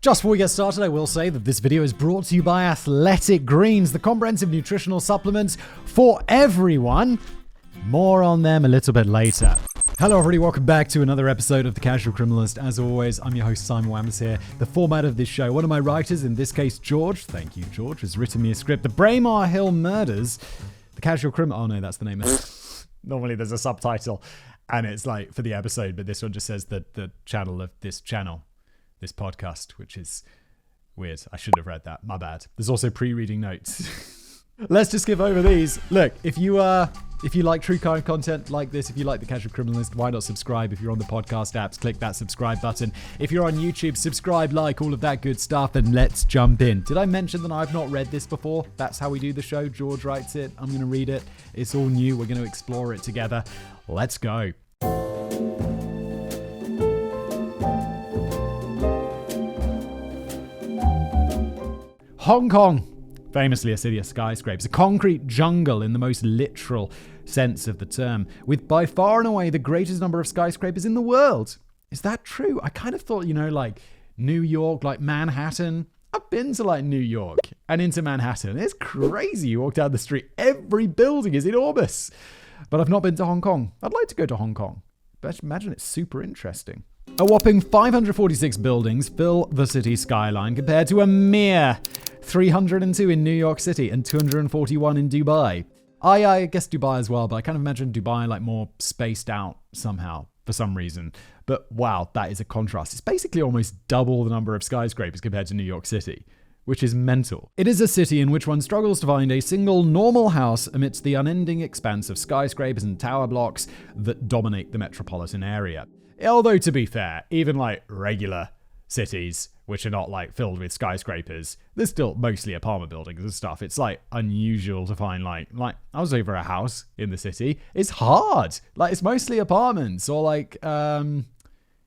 Just before we get started, I will say that this video is brought to you by Athletic Greens, the comprehensive nutritional supplements for everyone. More on them a little bit later. Hello everybody, welcome back to another episode of The Casual Criminalist. As always, I'm your host Simon Wammas here. The format of this show, one of my writers, in this case George, thank you George, has written me a script. The Braemar Hill Murders, The Casual Criminal, oh no, that's the name of it. Normally there's a subtitle and it's like for the episode, but this one just says the channel of this channel. This podcast, which is weird. I shouldn't have read that. My bad. There's also pre-reading notes. Let's just skip over these. Look, if you like true crime content like this, if you like The Casual Criminalist, why not subscribe? If you're on the podcast apps, click that subscribe button. If you're on YouTube, subscribe, like, all of that good stuff, and let's jump in. Did I mention that I've not read this before? That's how we do the show. George writes it. I'm going to read it. It's all new. We're going to explore it together. Let's go. Hong Kong, famously a city of skyscrapers, a concrete jungle in the most literal sense of the term, with by far and away the greatest number of skyscrapers in the world. Is that true? I kind of thought, like New York, like Manhattan. I've been to like New York and into Manhattan. It's crazy. You walk down the street, every building is enormous. But I've not been to Hong Kong. I'd like to go to Hong Kong. But imagine it's super interesting. A whopping 546 buildings fill the city skyline compared to a mere 302 in New York City and 241 in Dubai. I guess Dubai as well, but I kind of imagine Dubai like more spaced out somehow for some reason. But wow, that is a contrast. It's basically almost double the number of skyscrapers compared to New York City, which is mental. It is a city in which one struggles to find a single normal house amidst the unending expanse of skyscrapers and tower blocks that dominate the metropolitan area. Although, to be fair, even like regular cities, which are not like filled with skyscrapers, there's still mostly apartment buildings and stuff. It's like unusual to find like I was over a house in the city. It's hard. Like it's mostly apartments or like, do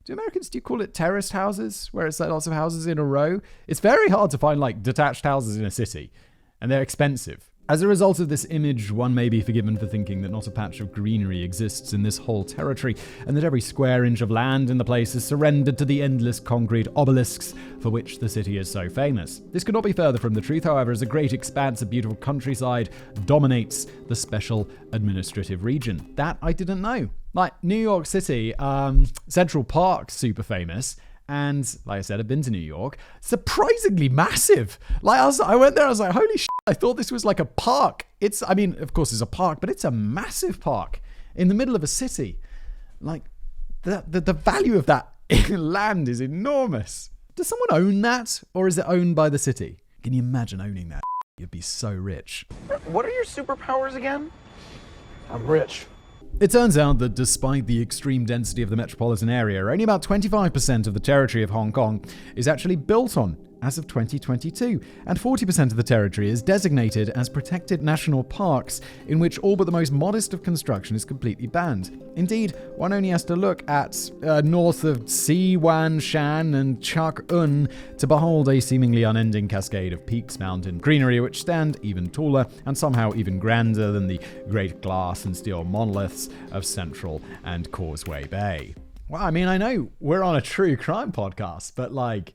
you call it terraced houses? Where it's like lots of houses in a row. It's very hard to find like detached houses in a city and they're expensive. As a result of this image, one may be forgiven for thinking that not a patch of greenery exists in this whole territory, and that every square inch of land in the place is surrendered to the endless concrete obelisks for which the city is so famous. This could not be further from the truth, however, as a great expanse of beautiful countryside dominates the special administrative region. That I didn't know. Like New York City, Central Park, super famous. And like I said, I've been to New York. Surprisingly massive. Like I went there, I was like, holy shit, I thought this was like a park. Of course it's a park, but it's a massive park in the middle of a city. Like the value of that land is enormous. Does someone own that? Or is it owned by the city? Can you imagine owning that? You'd be so rich. What are your superpowers again? I'm rich. It turns out that despite the extreme density of the metropolitan area, only about 25% of the territory of Hong Kong is actually built on as of 2022, and 40% of the territory is designated as protected national parks, in which all but the most modest of construction is completely banned. Indeed, one only has to look at north of Si Wan Shan and Chak Un to behold a seemingly unending cascade of peaks, mountain greenery which stand even taller and somehow even grander than the great glass and steel monoliths of Central and Causeway Bay. Well, I mean, I know we're on a true crime podcast, but like,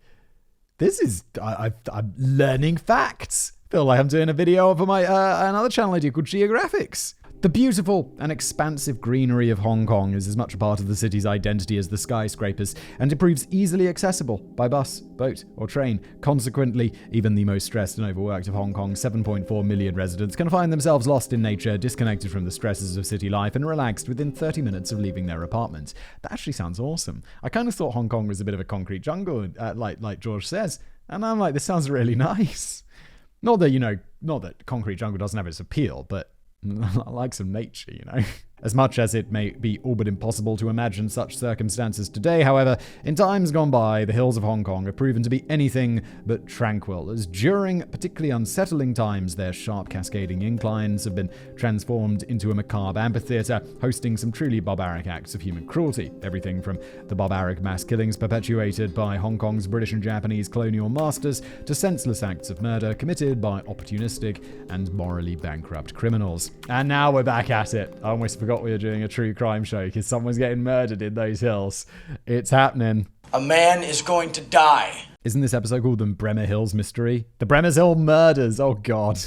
this is, I'm learning facts. Feel like I'm doing a video for my another channel I do called Geographics. The beautiful and expansive greenery of Hong Kong is as much a part of the city's identity as the skyscrapers, and it proves easily accessible by bus, boat, or train. Consequently, even the most stressed and overworked of Hong Kong's 7.4 million residents can find themselves lost in nature, disconnected from the stresses of city life, and relaxed within 30 minutes of leaving their apartment. That actually sounds awesome. I kind of thought Hong Kong was a bit of a concrete jungle, like George says, and I'm like, this sounds really nice. Not that concrete jungle doesn't have its appeal, but I like some nature, As much as it may be all but impossible to imagine such circumstances today, however, in times gone by, the hills of Hong Kong have proven to be anything but tranquil, as during particularly unsettling times, their sharp cascading inclines have been transformed into a macabre amphitheatre, hosting some truly barbaric acts of human cruelty. Everything from the barbaric mass killings perpetuated by Hong Kong's British and Japanese colonial masters to senseless acts of murder committed by opportunistic and morally bankrupt criminals. And now we're back at it. I almost forgot we were doing a true crime show because someone's getting murdered in those hills. It's happening. A man is going to die. Isn't this episode called The Braemar Hills Mystery? The Braemar Hill Murders. Oh, God.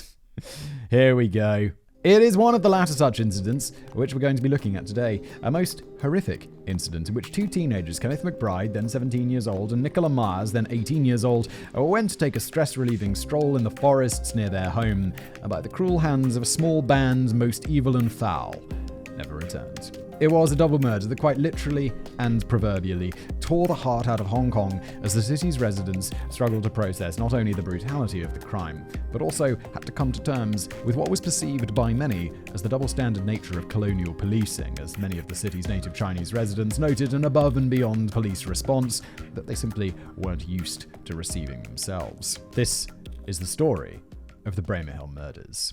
Here we go. It is one of the latter such incidents which we're going to be looking at today. A most horrific incident in which two teenagers, Kenneth McBride, then 17 years old, and Nicola Myers, then 18 years old, went to take a stress-relieving stroll in the forests near their home, and by the cruel hands of a small band, most evil and foul, never returned. It was a double murder that quite literally and proverbially tore the heart out of Hong Kong as the city's residents struggled to process not only the brutality of the crime, but also had to come to terms with what was perceived by many as the double-standard nature of colonial policing, as many of the city's native Chinese residents noted an above and beyond police response that they simply weren't used to receiving themselves. This is the story of the Braemar Hill murders.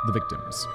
The victims.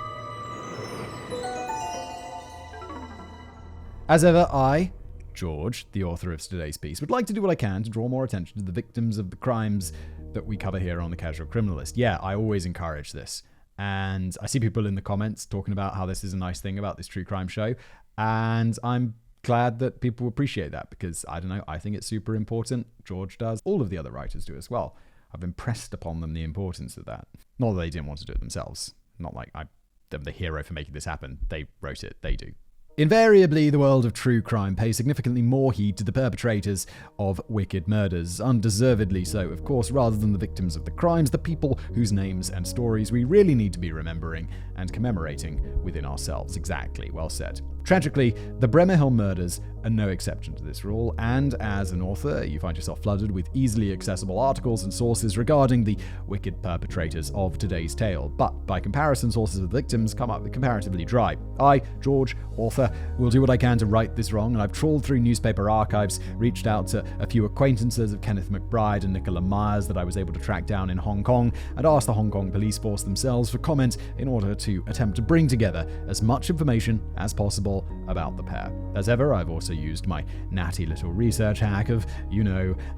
As ever, I, George, the author of today's piece, would like to do what I can to draw more attention to the victims of the crimes that we cover here on The Casual Criminalist. Yeah, I always encourage this. And I see people in the comments talking about how this is a nice thing about this true crime show. And I'm glad that people appreciate that because, I don't know, I think it's super important. George does. All of the other writers do as well. I've impressed upon them the importance of that. Not that they didn't want to do it themselves. Not like I'm the hero for making this happen. They wrote it. They do. Invariably, the world of true crime pays significantly more heed to the perpetrators of wicked murders, undeservedly so, of course, rather than the victims of the crimes, the people whose names and stories we really need to be remembering and commemorating within ourselves. Exactly, well said. Tragically, the Braemar Hill murders are no exception to this rule, and as an author, you find yourself flooded with easily accessible articles and sources regarding the wicked perpetrators of today's tale. But by comparison, sources of the victims come up comparatively dry. I, George, author, will do what I can to right this wrong, and I've trawled through newspaper archives, reached out to a few acquaintances of Kenneth McBride and Nicola Myers that I was able to track down in Hong Kong, and asked the Hong Kong police force themselves for comment in order to attempt to bring together as much information as possible about the pair. As ever, I've also used my natty little research hack of,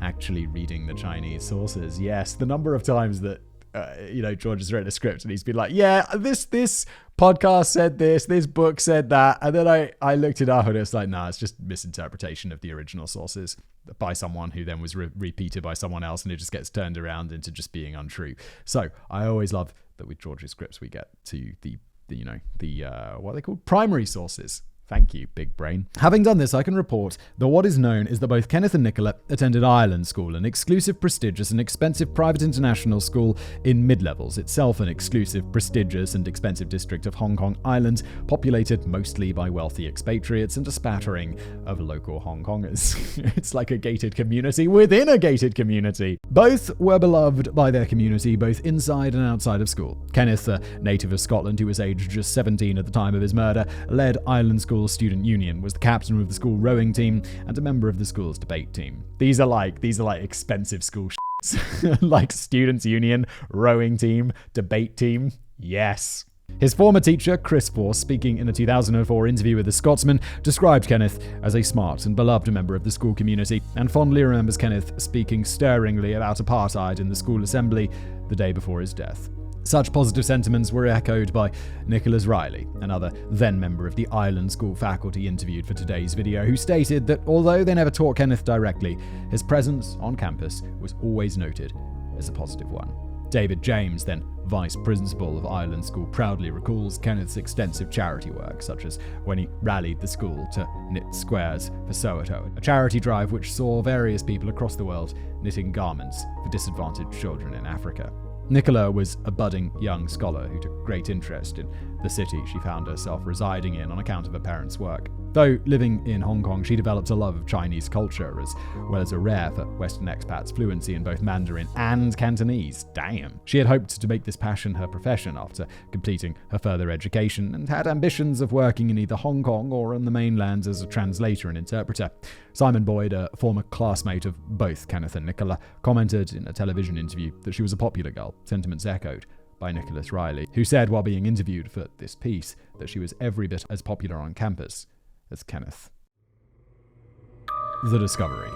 actually reading the Chinese sources. Yes, the number of times that George has written a script and he's been like, yeah, this podcast said this book said that, and then I looked it up and it's like, nah, it's just misinterpretation of the original sources by someone who then was repeated by someone else, and it just gets turned around into just being untrue. So I always love that with George's scripts we get to the what are they called? Primary sources. Thank you, big brain. Having done this, I can report that what is known is that both Kenneth and Nicola attended Ireland School, an exclusive, prestigious, and expensive private international school in mid-levels, itself an exclusive, prestigious, and expensive district of Hong Kong Island, populated mostly by wealthy expatriates and a spattering of local Hong Kongers. It's like a gated community within a gated community. Both were beloved by their community, both inside and outside of school. Kenneth, a native of Scotland who was aged just 17 at the time of his murder, led Ireland School student union, was the captain of the school rowing team, and a member of the school's debate team. These are like expensive school shits. Like students union, rowing team, debate team. Yes. His former teacher, Chris Force, speaking in a 2004 interview with The Scotsman, described Kenneth as a smart and beloved member of the school community, and fondly remembers Kenneth speaking stirringly about apartheid in the school assembly the day before his death. Such positive sentiments were echoed by Nicholas Riley, another then member of the Ireland School faculty interviewed for today's video, who stated that although they never taught Kenneth directly, his presence on campus was always noted as a positive one. David James, then vice principal of Ireland School, proudly recalls Kenneth's extensive charity work, such as when he rallied the school to knit squares for Soweto, a charity drive which saw various people across the world knitting garments for disadvantaged children in Africa. Nicola was a budding young scholar who took great interest in the city she found herself residing in on account of her parents' work. Though living in Hong Kong, she developed a love of Chinese culture, as well as a rare for Western expats fluency in both Mandarin and Cantonese. Damn. She had hoped to make this passion her profession after completing her further education, and had ambitions of working in either Hong Kong or on the mainland as a translator and interpreter. Simon Boyd, a former classmate of both Kenneth and Nicola, commented in a television interview that she was a popular girl, sentiments echoed by Nicholas Riley, who said while being interviewed for this piece that she was every bit as popular on campus as Kenneth. The Discovery.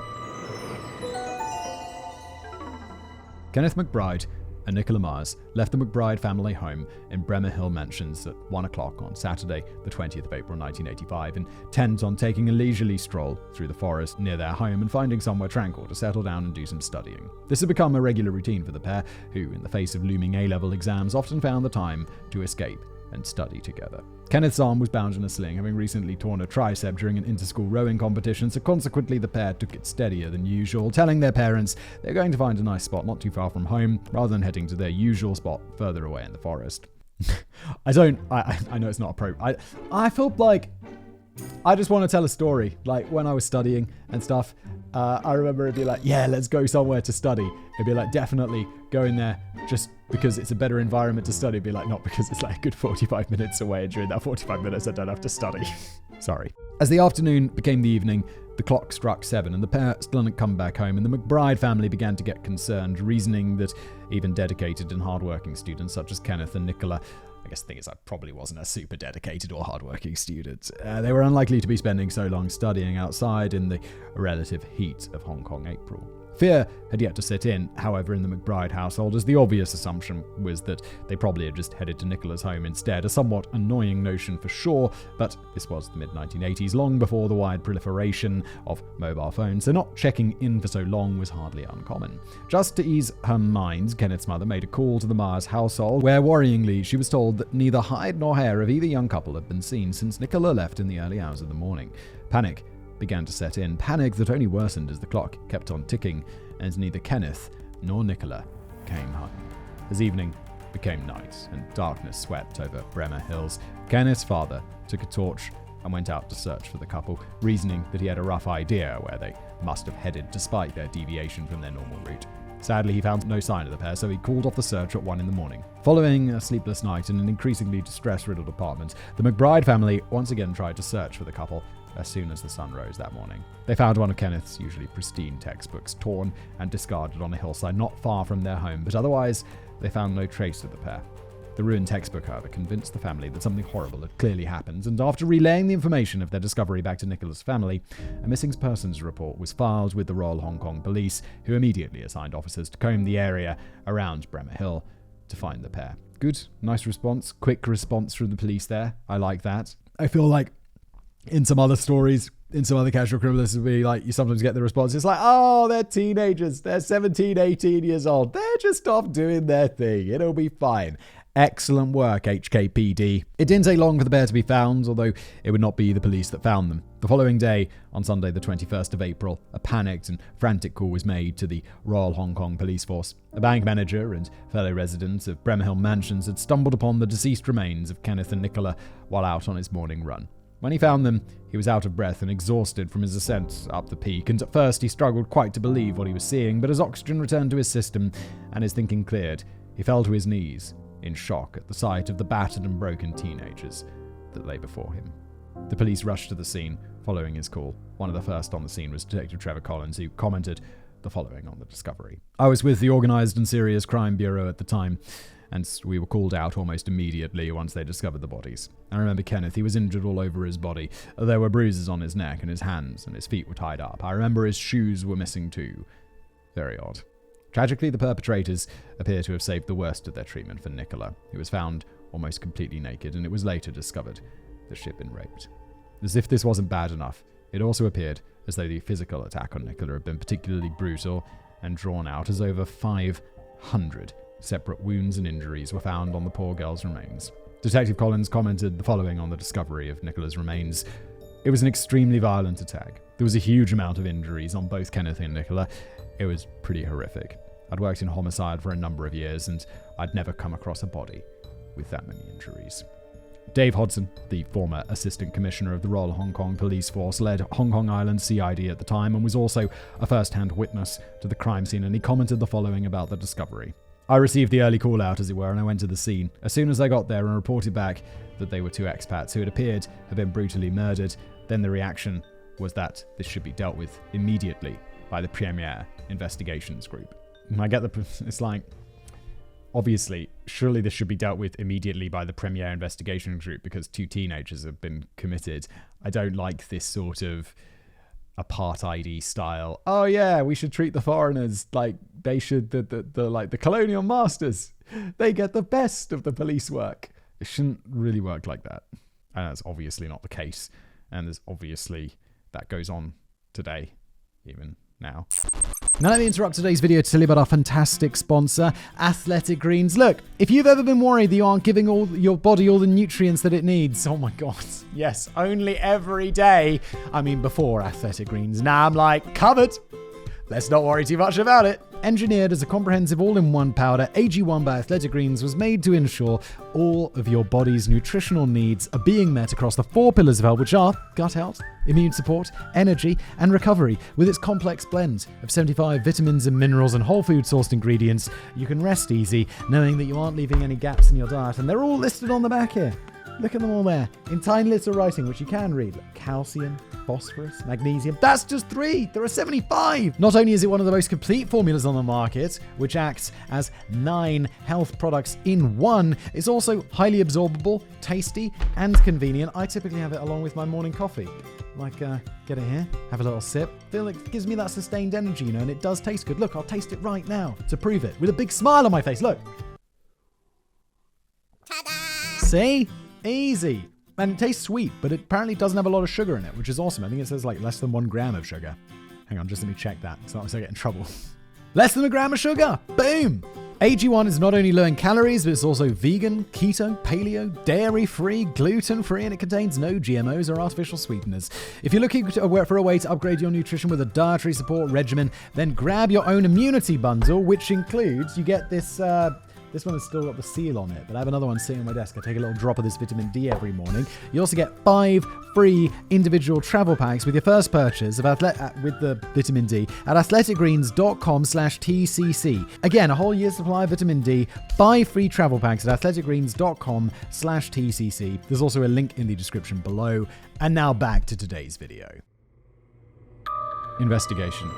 Kenneth McBride and Nicola Myers left the McBride family home in Braemar Hill Mansions at 1 o'clock on Saturday, the 20th of April 1985, intent on taking a leisurely stroll through the forest near their home and finding somewhere tranquil to settle down and do some studying. This had become a regular routine for the pair, who, in the face of looming A-level exams, often found the time to escape and study together. Kenneth's arm was bound in a sling, having recently torn a tricep during an inter-school rowing competition, so consequently the pair took it steadier than usual, telling their parents they're going to find a nice spot not too far from home, rather than heading to their usual spot further away in the forest. I know it's not appropriate. I feel like I just want to tell a story. Like, when I was studying and stuff, I remember it'd be like, yeah, let's go somewhere to study. It'd be like, definitely go in there just because it's a better environment to study. It'd be like, not because it's like a good 45 minutes away, and during that 45 minutes I don't have to study. Sorry. As the afternoon became the evening, the clock struck 7 and the pair still hadn't come back home, and the McBride family began to get concerned, reasoning that even dedicated and hardworking students such as Kenneth and Nicola, I guess the thing is, I probably wasn't a super dedicated or hardworking student. They were unlikely to be spending so long studying outside in the relative heat of Hong Kong April. Fear had yet to set in, however, in the McBride household, as the obvious assumption was that they probably had just headed to Nicola's home instead, a somewhat annoying notion for sure, but this was the mid-1980s, long before the wide proliferation of mobile phones, so not checking in for so long was hardly uncommon. Just to ease her mind, Kenneth's mother made a call to the Myers household, where worryingly she was told that neither hide nor hair of either young couple had been seen since Nicola left in the early hours of the morning. Panic began to set in, panic that only worsened as the clock kept on ticking, and neither Kenneth nor Nicola came home. As evening became night and darkness swept over Braemar Hills, Kenneth's father took a torch and went out to search for the couple, reasoning that he had a rough idea where they must have headed despite their deviation from their normal route. Sadly, he found no sign of the pair, so he called off the search at 1 a.m. Following a sleepless night in an increasingly distress-riddled apartment, the McBride family once again tried to search for the couple as soon as the sun rose that morning. They found one of Kenneth's usually pristine textbooks torn and discarded on a hillside not far from their home, but otherwise they found no trace of the pair. The ruined textbook, however, convinced the family that something horrible had clearly happened, and after relaying the information of their discovery back to Nicola's family, a missing persons report was filed with the Royal Hong Kong Police, who immediately assigned officers to comb the area around Braemar Hill to find the pair. Good, nice response, quick response from the police there. I like that. I feel like in some other stories, in some other casual criminals, would be like, you sometimes get the response, it's like, oh, they're teenagers, they're 17, 18 years old, they're just off doing their thing, it'll be fine. Excellent work, HKPD. It didn't take long for the pair to be found, although it would not be the police that found them. The following day, on Sunday the 21st of April, a panicked and frantic call was made to the Royal Hong Kong Police Force. A bank manager and fellow residents of Braemar Hill Mansions had stumbled upon the deceased remains of Kenneth and Nicola while out on his morning run. When he found them, he was out of breath and exhausted from his ascent up the peak, and at first he struggled quite to believe what he was seeing, but as oxygen returned to his system and his thinking cleared, he fell to his knees in shock at the sight of the battered and broken teenagers that lay before him. The police rushed to the scene following his call. One of the first on the scene was Detective Trevor Collins, who commented the following on the discovery. I was with the Organised and Serious Crime Bureau at the time, and we were called out almost immediately once they discovered the bodies. I remember Kenneth, he was injured all over his body. There were bruises on his neck and his hands, and his feet were tied up. I remember his shoes were missing too. Very odd. Tragically, the perpetrators appear to have saved the worst of their treatment for Nicola, who was found almost completely naked, and it was later discovered that she had been raped. As if this wasn't bad enough, it also appeared as though the physical attack on Nicola had been particularly brutal and drawn out, as over 500 separate wounds and injuries were found on the poor girl's remains. Detective Collins commented the following on the discovery of Nicola's remains. It was an extremely violent attack. There was a huge amount of injuries on both Kenneth and Nicola. It was pretty horrific. I'd worked in homicide for a number of years, and I'd never come across a body with that many injuries. Dave Hodson, the former Assistant Commissioner of the Royal Hong Kong Police Force, led Hong Kong Island CID at the time and was also a first-hand witness to the crime scene, and he commented the following about the discovery. I received the early call-out, as it were, and I went to the scene. As soon as I got there and reported back that they were two expats who it appeared had been brutally murdered, then the reaction was that this should be dealt with immediately by the Braemar Investigations Group. And I get it's like, obviously, surely this should be dealt with immediately by the Braemar Investigations Group because two teenagers have been committed. I don't like this sort of apartheid style, oh yeah, we should treat the foreigners like they should, the colonial masters, they get the best of the police work. It shouldn't really work like that. And that's obviously not the case. And there's obviously that goes on today, even now. Now let me interrupt today's video to tell you about our fantastic sponsor, Athletic Greens. Look, if you've ever been worried that you aren't giving your body all the nutrients that it needs, oh my God, yes, only every day. I mean, before Athletic Greens. Now I'm like, covered. Let's not worry too much about it. Engineered as a comprehensive all-in-one powder, AG1 by Athletic Greens was made to ensure all of your body's nutritional needs are being met across the 4 pillars of health, which are gut health, immune support, energy, and recovery. With its complex blend of 75 vitamins and minerals and whole food sourced ingredients, you can rest easy knowing that you aren't leaving any gaps in your diet. And they're all listed on the back here. Look at them all there in tiny little writing, which you can read. Look, calcium, phosphorus, magnesium. That's just 3. There are 75. Not only is it one of the most complete formulas on the market, which acts as 9 health products in one, it's also highly absorbable, tasty, and convenient. I typically have it along with my morning coffee. Like, get it here, have a little sip. Feel like it gives me that sustained energy, and it does taste good. Look, I'll taste it right now to prove it with a big smile on my face. Look. Ta-da! See? Easy. And it tastes sweet, but it apparently doesn't have a lot of sugar in it, which is awesome. I think it says like less than 1 gram of sugar. Hang on, just let me check that. It's not so I get in trouble. Less than 1 gram of sugar. Boom. AG1 is not only low in calories, but it's also vegan, keto, paleo, dairy-free, gluten-free, and it contains no GMOs or artificial sweeteners. If you're looking for a way to upgrade your nutrition with a dietary support regimen, then grab your own immunity bundle, which includes, you get this... This one has still got the seal on it, but I have another one sitting on my desk. I take a little drop of this vitamin D every morning. You also get 5 free individual travel packs with your first purchase of with the vitamin D at athleticgreens.com/TCC. Again, a whole year's supply of vitamin D, 5 free travel packs at athleticgreens.com/TCC. There's also a link in the description below. And now back to today's video. Investigation.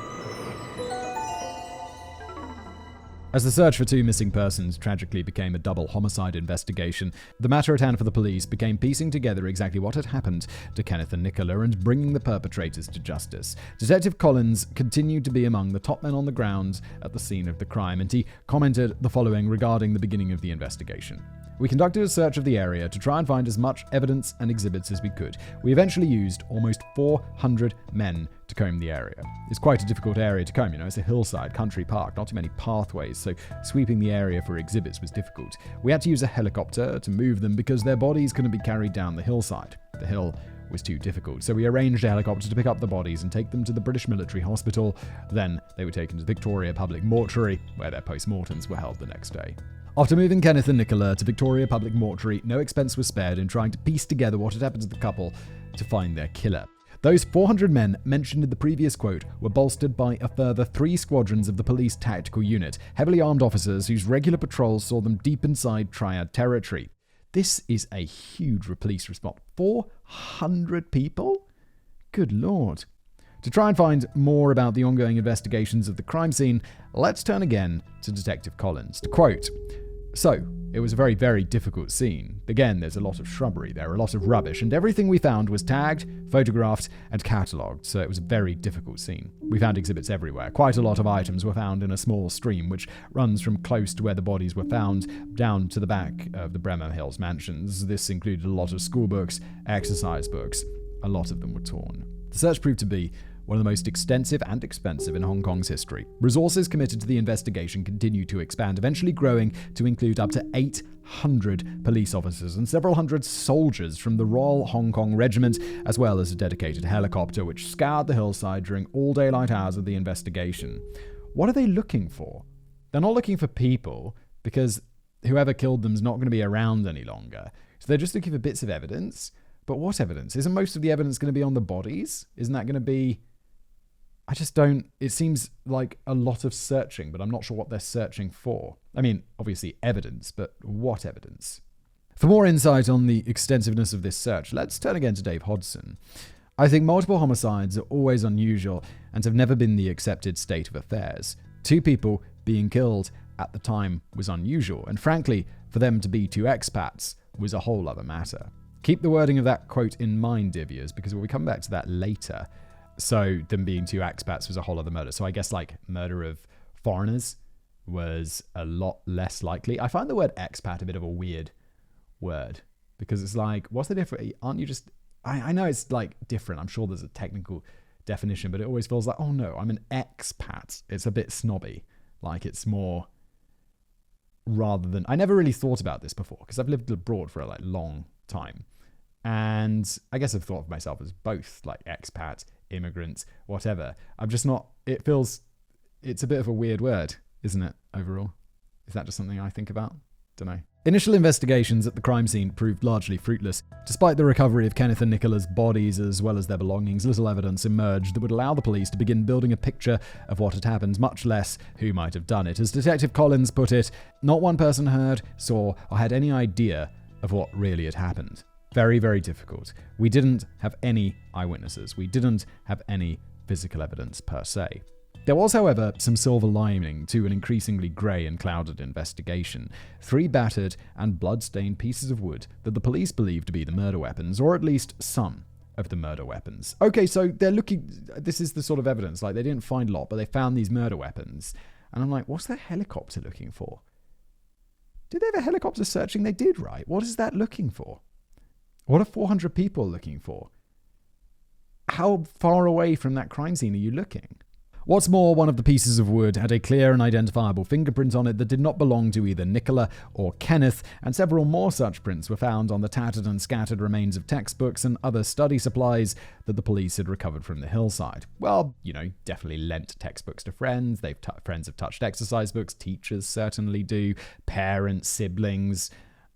As the search for 2 missing persons tragically became a double homicide investigation, the matter at hand for the police became piecing together exactly what had happened to Kenneth and Nicola and bringing the perpetrators to justice. Detective Collins continued to be among the top men on the ground at the scene of the crime, and he commented the following regarding the beginning of the investigation. We conducted a search of the area to try and find as much evidence and exhibits as we could. We eventually used almost 400 men to comb the area. It's quite a difficult area to comb, it's a hillside, country park, not too many pathways, so sweeping the area for exhibits was difficult. We had to use a helicopter to move them because their bodies couldn't be carried down the hillside. The hill was too difficult, so we arranged a helicopter to pick up the bodies and take them to the British Military Hospital. Then they were taken to the Victoria Public Mortuary, where their post-mortems were held the next day. After moving Kenneth and Nicola to Victoria Public Mortuary, no expense was spared in trying to piece together what had happened to the couple to find their killer. Those 400 men mentioned in the previous quote were bolstered by a further 3 squadrons of the police tactical unit, heavily armed officers whose regular patrols saw them deep inside Triad territory. This is a huge police response. 400 people? Good Lord. To try and find more about the ongoing investigations of the crime scene, let's turn again to Detective Collins. To quote, "So, it was a very, very difficult scene. Again, there's a lot of shrubbery there, a lot of rubbish, and everything we found was tagged, photographed, and catalogued, so it was a very difficult scene. We found exhibits everywhere. Quite a lot of items were found in a small stream, which runs from close to where the bodies were found down to the back of the Braemar Hills mansions. This included a lot of school books, exercise books. A lot of them were torn." The search proved to be one of the most extensive and expensive in Hong Kong's history. Resources committed to the investigation continued to expand, eventually growing to include up to 800 police officers and several hundred soldiers from the Royal Hong Kong Regiment, as well as a dedicated helicopter which scoured the hillside during all daylight hours of the investigation. What are they looking for? They're not looking for people, because whoever killed them is not going to be around any longer. So they're just looking for bits of evidence. But what evidence? Isn't most of the evidence going to be on the bodies? Isn't that going to be... it seems like a lot of searching, but I'm not sure what they're searching for. I mean, obviously evidence, but what evidence? For more insight on the extensiveness of this search, let's turn again to Dave Hodson. I think multiple homicides are always unusual and have never been the accepted state of affairs. 2 people being killed at the time was unusual, and frankly, for them to be 2 expats was a whole other matter. Keep the wording of that quote in mind, dear viewers, because we'll come back to that later. So them being 2 expats was a whole other murder. So I guess like murder of foreigners was a lot less likely. I find the word expat a bit of a weird word because it's like, what's the difference? Aren't you just... I know it's like different. I'm sure there's a technical definition, but it always feels like, oh no, I'm an expat. It's a bit snobby. Like it's more rather than... I never really thought about this before because I've lived abroad for a like long time. And I guess I've thought of myself as both, like expat, immigrant, whatever. I'm just not... It's a bit of a weird word, isn't it, overall? Is that just something I think about? Don't know. Initial investigations at the crime scene proved largely fruitless. Despite the recovery of Kenneth and Nicola's bodies as well as their belongings, little evidence emerged that would allow the police to begin building a picture of what had happened, much less who might have done it. As Detective Collins put it, not one person heard, saw, or had any idea of what really had happened. Very, very difficult. We didn't have any eyewitnesses. We didn't have any physical evidence per se. There was, however, some silver lining to an increasingly grey and clouded investigation. 3 battered and blood-stained pieces of wood that the police believed to be the murder weapons, or at least some of the murder weapons. Okay, so they're looking... This is the sort of evidence. Like, they didn't find a lot, but they found these murder weapons. And I'm like, what's that helicopter looking for? Did they have a helicopter searching? They did, right? What is that looking for? What are 400 people looking for? How far away from that crime scene are you looking? What's more, one of the pieces of wood had a clear and identifiable fingerprint on it that did not belong to either Nicola or Kenneth, and several more such prints were found on the tattered and scattered remains of textbooks and other study supplies that the police had recovered from the hillside. Well, definitely lent textbooks to friends. Friends have touched exercise books. Teachers certainly do. Parents, siblings.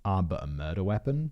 But a murder weapon?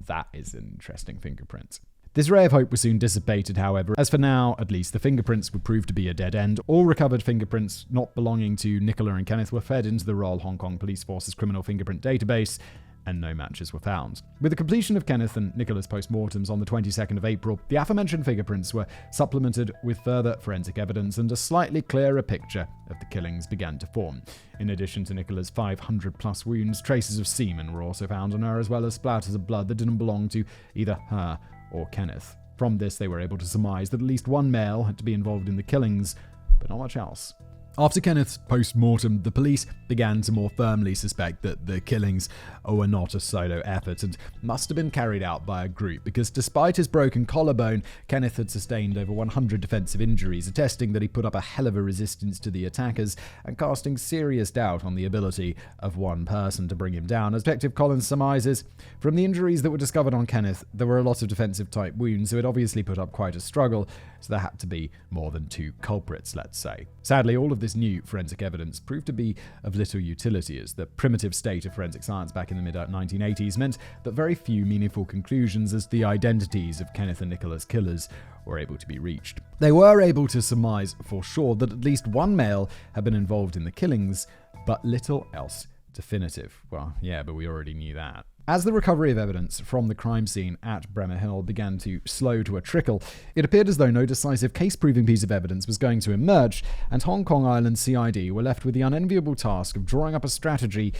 That is an interesting fingerprint. This ray of hope was soon dissipated, however, as for now, at least, the fingerprints would prove to be a dead end. All recovered fingerprints not belonging to Nicola and Kenneth were fed into the Royal Hong Kong Police Force's criminal fingerprint database, and no matches were found. With the completion of Kenneth and Nicola's post-mortems on the 22nd of April, the aforementioned fingerprints were supplemented with further forensic evidence, and a slightly clearer picture of the killings began to form. In addition to Nicola's 500-plus wounds, traces of semen were also found on her, as well as splatters of blood that didn't belong to either her or Kenneth. From this, they were able to surmise that at least one male had to be involved in the killings, but not much else. After Kenneth's post-mortem, the police began to more firmly suspect that the killings were not a solo effort and must have been carried out by a group, because despite his broken collarbone, Kenneth had sustained over 100 defensive injuries, attesting that he put up a hell of a resistance to the attackers and casting serious doubt on the ability of one person to bring him down. As Detective Collins surmises, from the injuries that were discovered on Kenneth, there were a lot of defensive-type wounds, so it obviously put up quite a struggle, so there had to be more than 2 culprits, let's say. Sadly, all of this new forensic evidence proved to be of little utility, as the primitive state of forensic science back in the mid-1980s meant that very few meaningful conclusions as to the identities of Kenneth and Nicola's killers were able to be reached. They were able to surmise for sure that at least one male had been involved in the killings, but little else definitive. Well, yeah, but we already knew that. As the recovery of evidence from the crime scene at Braemar Hill began to slow to a trickle, it appeared as though no decisive case-proving piece of evidence was going to emerge, and Hong Kong Island CID were left with the unenviable task of drawing up a strategy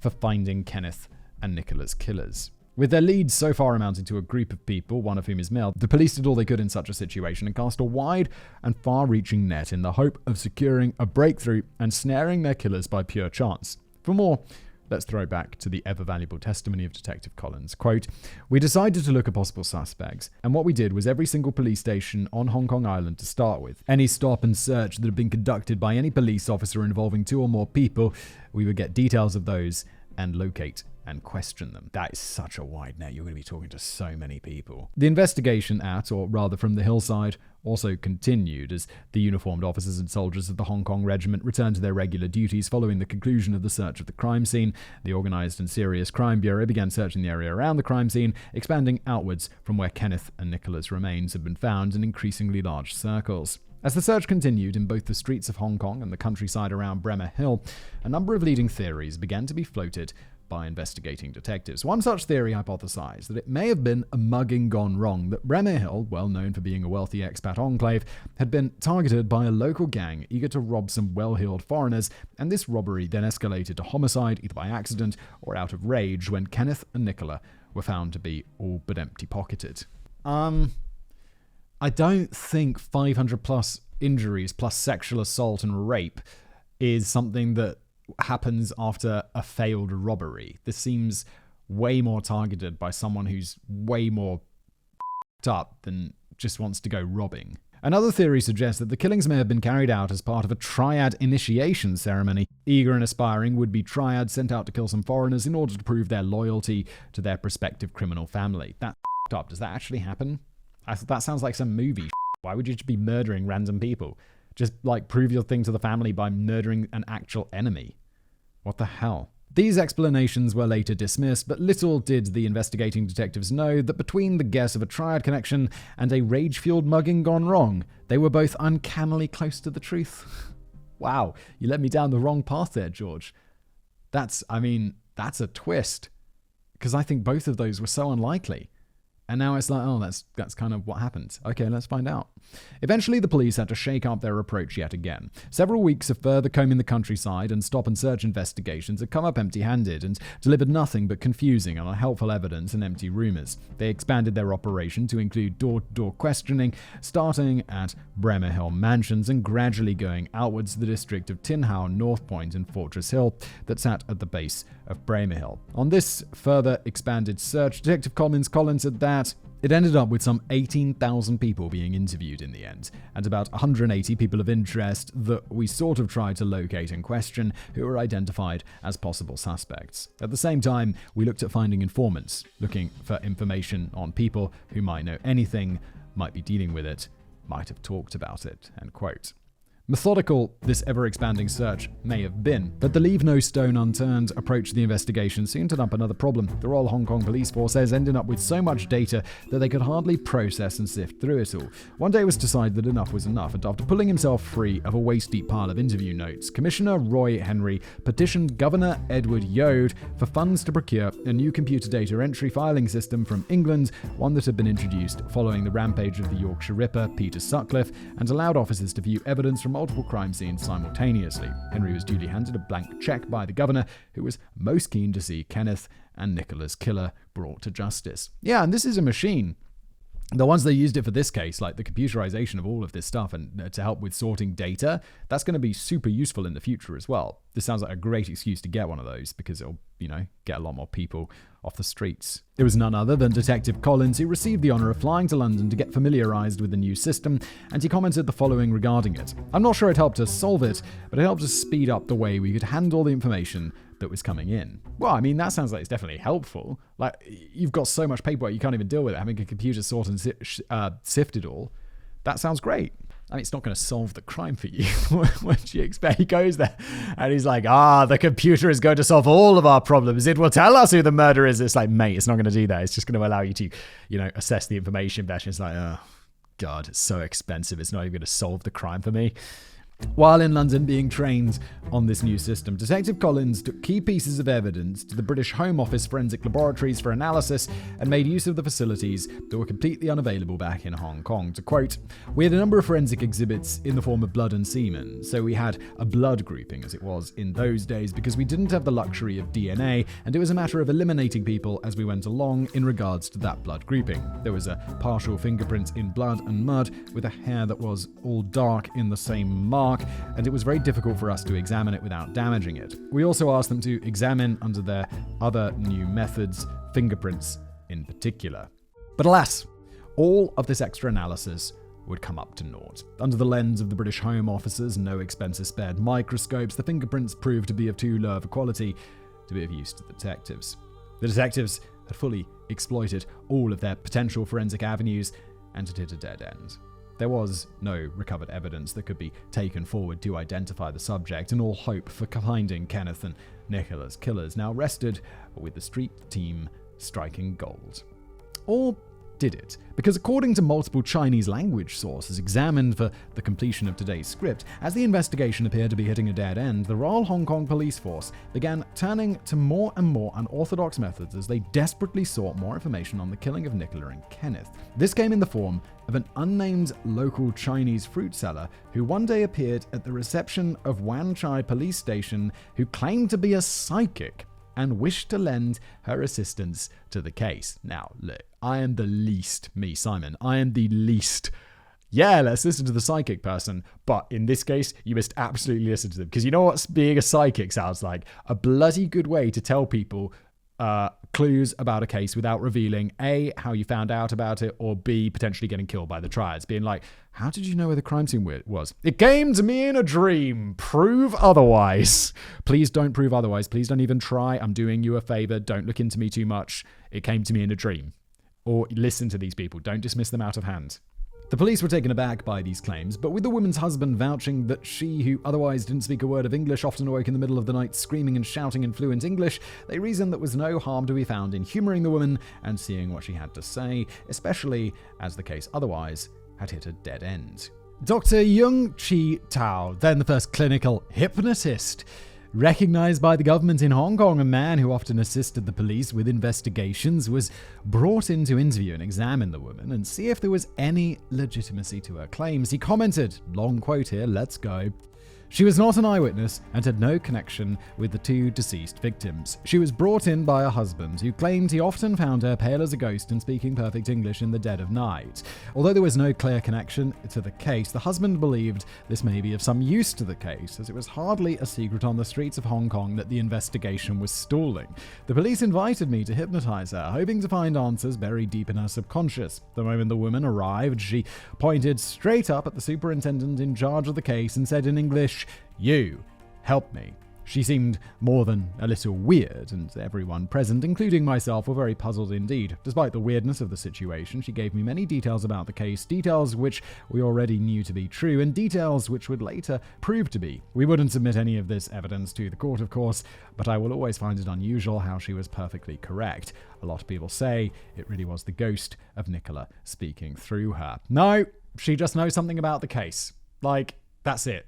for finding Kenneth and Nicola's killers. With their leads so far amounting to a group of people, one of whom is male, the police did all they could in such a situation and cast a wide and far-reaching net in the hope of securing a breakthrough and snaring their killers by pure chance. For more, let's throw back to the ever-valuable testimony of Detective Collins. Quote, "We decided to look at possible suspects, and what we did was every single police station on Hong Kong Island to start with. Any stop and search that had been conducted by any police officer involving 2 or more people, we would get details of those and locate and question them." That is such a wide net. You're going to be talking to so many people. The investigation at, or rather from the hillside, also continued as the uniformed officers and soldiers of the Hong Kong Regiment returned to their regular duties following the conclusion of the search of the crime scene. The Organised and Serious Crime Bureau began searching the area around the crime scene, expanding outwards from where Kenneth and Nicola's remains had been found in increasingly large circles. As the search continued in both the streets of Hong Kong and the countryside around Braemar Hill, a number of leading theories began to be floated by investigating detectives. One such theory hypothesized that it may have been a mugging gone wrong, that Braemar Hill, well known for being a wealthy expat enclave, had been targeted by a local gang eager to rob some well-heeled foreigners, and this robbery then escalated to homicide either by accident or out of rage when Kenneth and Nicola were found to be all but empty-pocketed. I don't think 500 plus injuries plus sexual assault and rape is something that happens after a failed robbery. This seems way more targeted by someone who's way more up than just wants to go robbing. Another theory suggests that the killings may have been carried out as part of a triad initiation ceremony. Eager and aspiring would-be triads sent out to kill some foreigners in order to prove their loyalty to their prospective criminal family. That's up. Does that actually happen? That sounds like some movie. Why would you just be murdering random people? Just prove your thing to the family by murdering an actual enemy. What the hell? These explanations were later dismissed, but little did the investigating detectives know that between the guess of a triad connection and a rage-fueled mugging gone wrong, they were both uncannily close to the truth. Wow, you led me down the wrong path there, George. That's a twist. Because I think both of those were so unlikely. And now it's like, oh, that's kind of what happened. Okay, let's find out. Eventually, the police had to shake up their approach yet again. Several weeks of further combing the countryside and stop-and-search investigations had come up empty-handed and delivered nothing but confusing and unhelpful evidence and empty rumors. They expanded their operation to include door-to-door questioning, starting at Braemar Hill Mansions and gradually going outwards to the district of Tin How, North Point, and Fortress Hill that sat at the base of Braemar Hill. On this further expanded search, Detective Collins said that it ended up with some 18,000 people being interviewed in the end, and about 180 people of interest that we sort of tried to locate and question who were identified as possible suspects. At the same time, we looked at finding informants, looking for information on people who might know anything, might be dealing with it, might have talked about it, end quote. Methodical this ever-expanding search may have been, but the leave no stone unturned approach to the investigation soon turned up another problem. The Royal Hong Kong Police Force has ended up with so much data that they could hardly process and sift through it all. One day it was decided that enough was enough, and after pulling himself free of a waist-deep pile of interview notes, Commissioner Roy Henry petitioned Governor Edward Yode for funds to procure a new computer data entry filing system from England, one that had been introduced following the rampage of the Yorkshire Ripper, Peter Sutcliffe, and allowed officers to view evidence from multiple crime scenes simultaneously. Henry was duly handed a blank check by the governor, who was most keen to see Kenneth and Nicola's killer brought to justice. Yeah, and this is a machine. The ones that used it for this case, like the computerization of all of this stuff and to help with sorting data, that's going to be super useful in the future as well. This sounds like a great excuse to get one of those because it'll, get a lot more people off the streets. It was none other than Detective Collins who received the honor of flying to London to get familiarized with the new system, and he commented the following regarding it. I'm not sure it helped us solve it, but it helped us speed up the way we could handle the information that was coming in. Well, that sounds like it's definitely helpful. You've got so much paperwork you can't even deal with it. Having a computer sort and sift it all, that sounds great. It's not going to solve the crime for you. What do you expect? He goes there and he's like, the computer is going to solve all of our problems. It will tell us who the murderer is. It's like, mate, it's not going to do that. It's just going to allow you to, assess the information better. It's like, oh, God, it's so expensive. It's not even going to solve the crime for me. While in London being trained on this new system, Detective Collins took key pieces of evidence to the British Home Office forensic laboratories for analysis and made use of the facilities that were completely unavailable back in Hong Kong. To quote, we had a number of forensic exhibits in the form of blood and semen, so we had a blood grouping as it was in those days because we didn't have the luxury of DNA, and it was a matter of eliminating people as we went along in regards to that blood grouping. There was a partial fingerprint in blood and mud with a hair that was all dark in the same mark, and it was very difficult for us to examine it without damaging it. We also asked them to examine under their other new methods, fingerprints in particular. But alas, all of this extra analysis would come up to naught. Under the lens of the British Home Office's no expenses spared microscopes, the fingerprints proved to be of too low of a quality to be of use to the detectives. The detectives had fully exploited all of their potential forensic avenues, and it hit a dead end. There was no recovered evidence that could be taken forward to identify the subject, and all hope for finding Kenneth and Nicola's killers now rested with the street team striking gold. Or did it? Because according to multiple Chinese language sources examined for the completion of today's script, as the investigation appeared to be hitting a dead end, the Royal Hong Kong Police Force began turning to more and more unorthodox methods as they desperately sought more information on the killing of Nicola and Kenneth. This came in the form of an unnamed local Chinese fruit seller who one day appeared at the reception of Wan Chai Police Station, who claimed to be a psychic and wished to lend her assistance to the case. Now, look, I am the least Yeah, let's listen to the psychic person. But in this case, you must absolutely listen to them. Because you know what being a psychic sounds like? A bloody good way to tell people clues about a case without revealing A, how you found out about it, or B, potentially getting killed by the triads. Being like, how did you know where the crime scene was? It came to me in a dream. Prove otherwise. Please don't prove otherwise. Please don't even try. I'm doing you a favor. Don't look into me too much. It came to me in a dream. Or listen to these people. Don't dismiss them out of hand. The police were taken aback by these claims, but with the woman's husband vouching that she, who otherwise didn't speak a word of English, often awoke in the middle of the night screaming and shouting in fluent English, they reasoned there was no harm to be found in humouring the woman and seeing what she had to say, especially as the case otherwise had hit a dead end. Dr. Yung Chi Tao, then the first clinical hypnotist, recognized by the government in Hong Kong, a man who often assisted the police with investigations, was brought in to interview and examine the woman and see if there was any legitimacy to her claims. He commented, long quote here, let's go. She was not an eyewitness and had no connection with the two deceased victims. She was brought in by her husband, who claimed he often found her pale as a ghost and speaking perfect English in the dead of night. Although there was no clear connection to the case, the husband believed this may be of some use to the case, as it was hardly a secret on the streets of Hong Kong that the investigation was stalling. The police invited me to hypnotize her, hoping to find answers buried deep in her subconscious. The moment the woman arrived, she pointed straight up at the superintendent in charge of the case and said in English, "You, help me." She seemed more than a little weird, and everyone present, including myself, were very puzzled indeed. Despite the weirdness of the situation, she gave me many details about the case, details which we already knew to be true, and details which would later prove to be. We wouldn't submit any of this evidence to the court, of course, but I will always find it unusual how she was perfectly correct. A lot of people say it really was the ghost of Nicola speaking through her. No, she just knows something about the case. Like, that's it.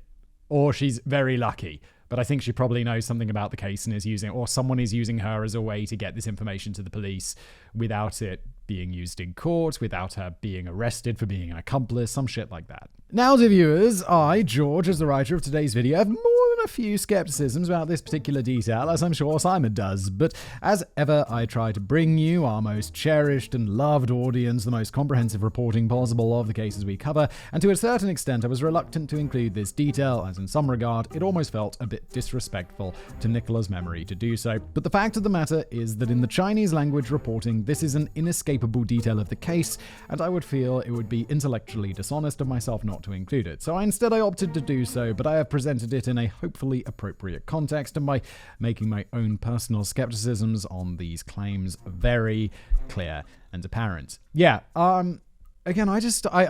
Or she's very lucky. But I think she probably knows something about the case and is using, or someone is using her as a way to get this information to the police without it being used in court, without her being arrested for being an accomplice, some shit like that. Now to viewers, I, George, as the writer of today's video, have more than a few skepticisms about this particular detail, as I'm sure Simon does, but as ever, I try to bring you, our most cherished and loved audience, the most comprehensive reporting possible of the cases we cover, and to a certain extent, I was reluctant to include this detail, as in some regard, it almost felt a bit disrespectful to Nicola's memory to do so. But the fact of the matter is that in the Chinese language reporting, this is an inescapable detail of the case, and I would feel it would be intellectually dishonest of myself not to include it. So instead I opted to do so, but I have presented it in a hopefully appropriate context and by making my own personal skepticisms on these claims very clear and apparent. Yeah, again, I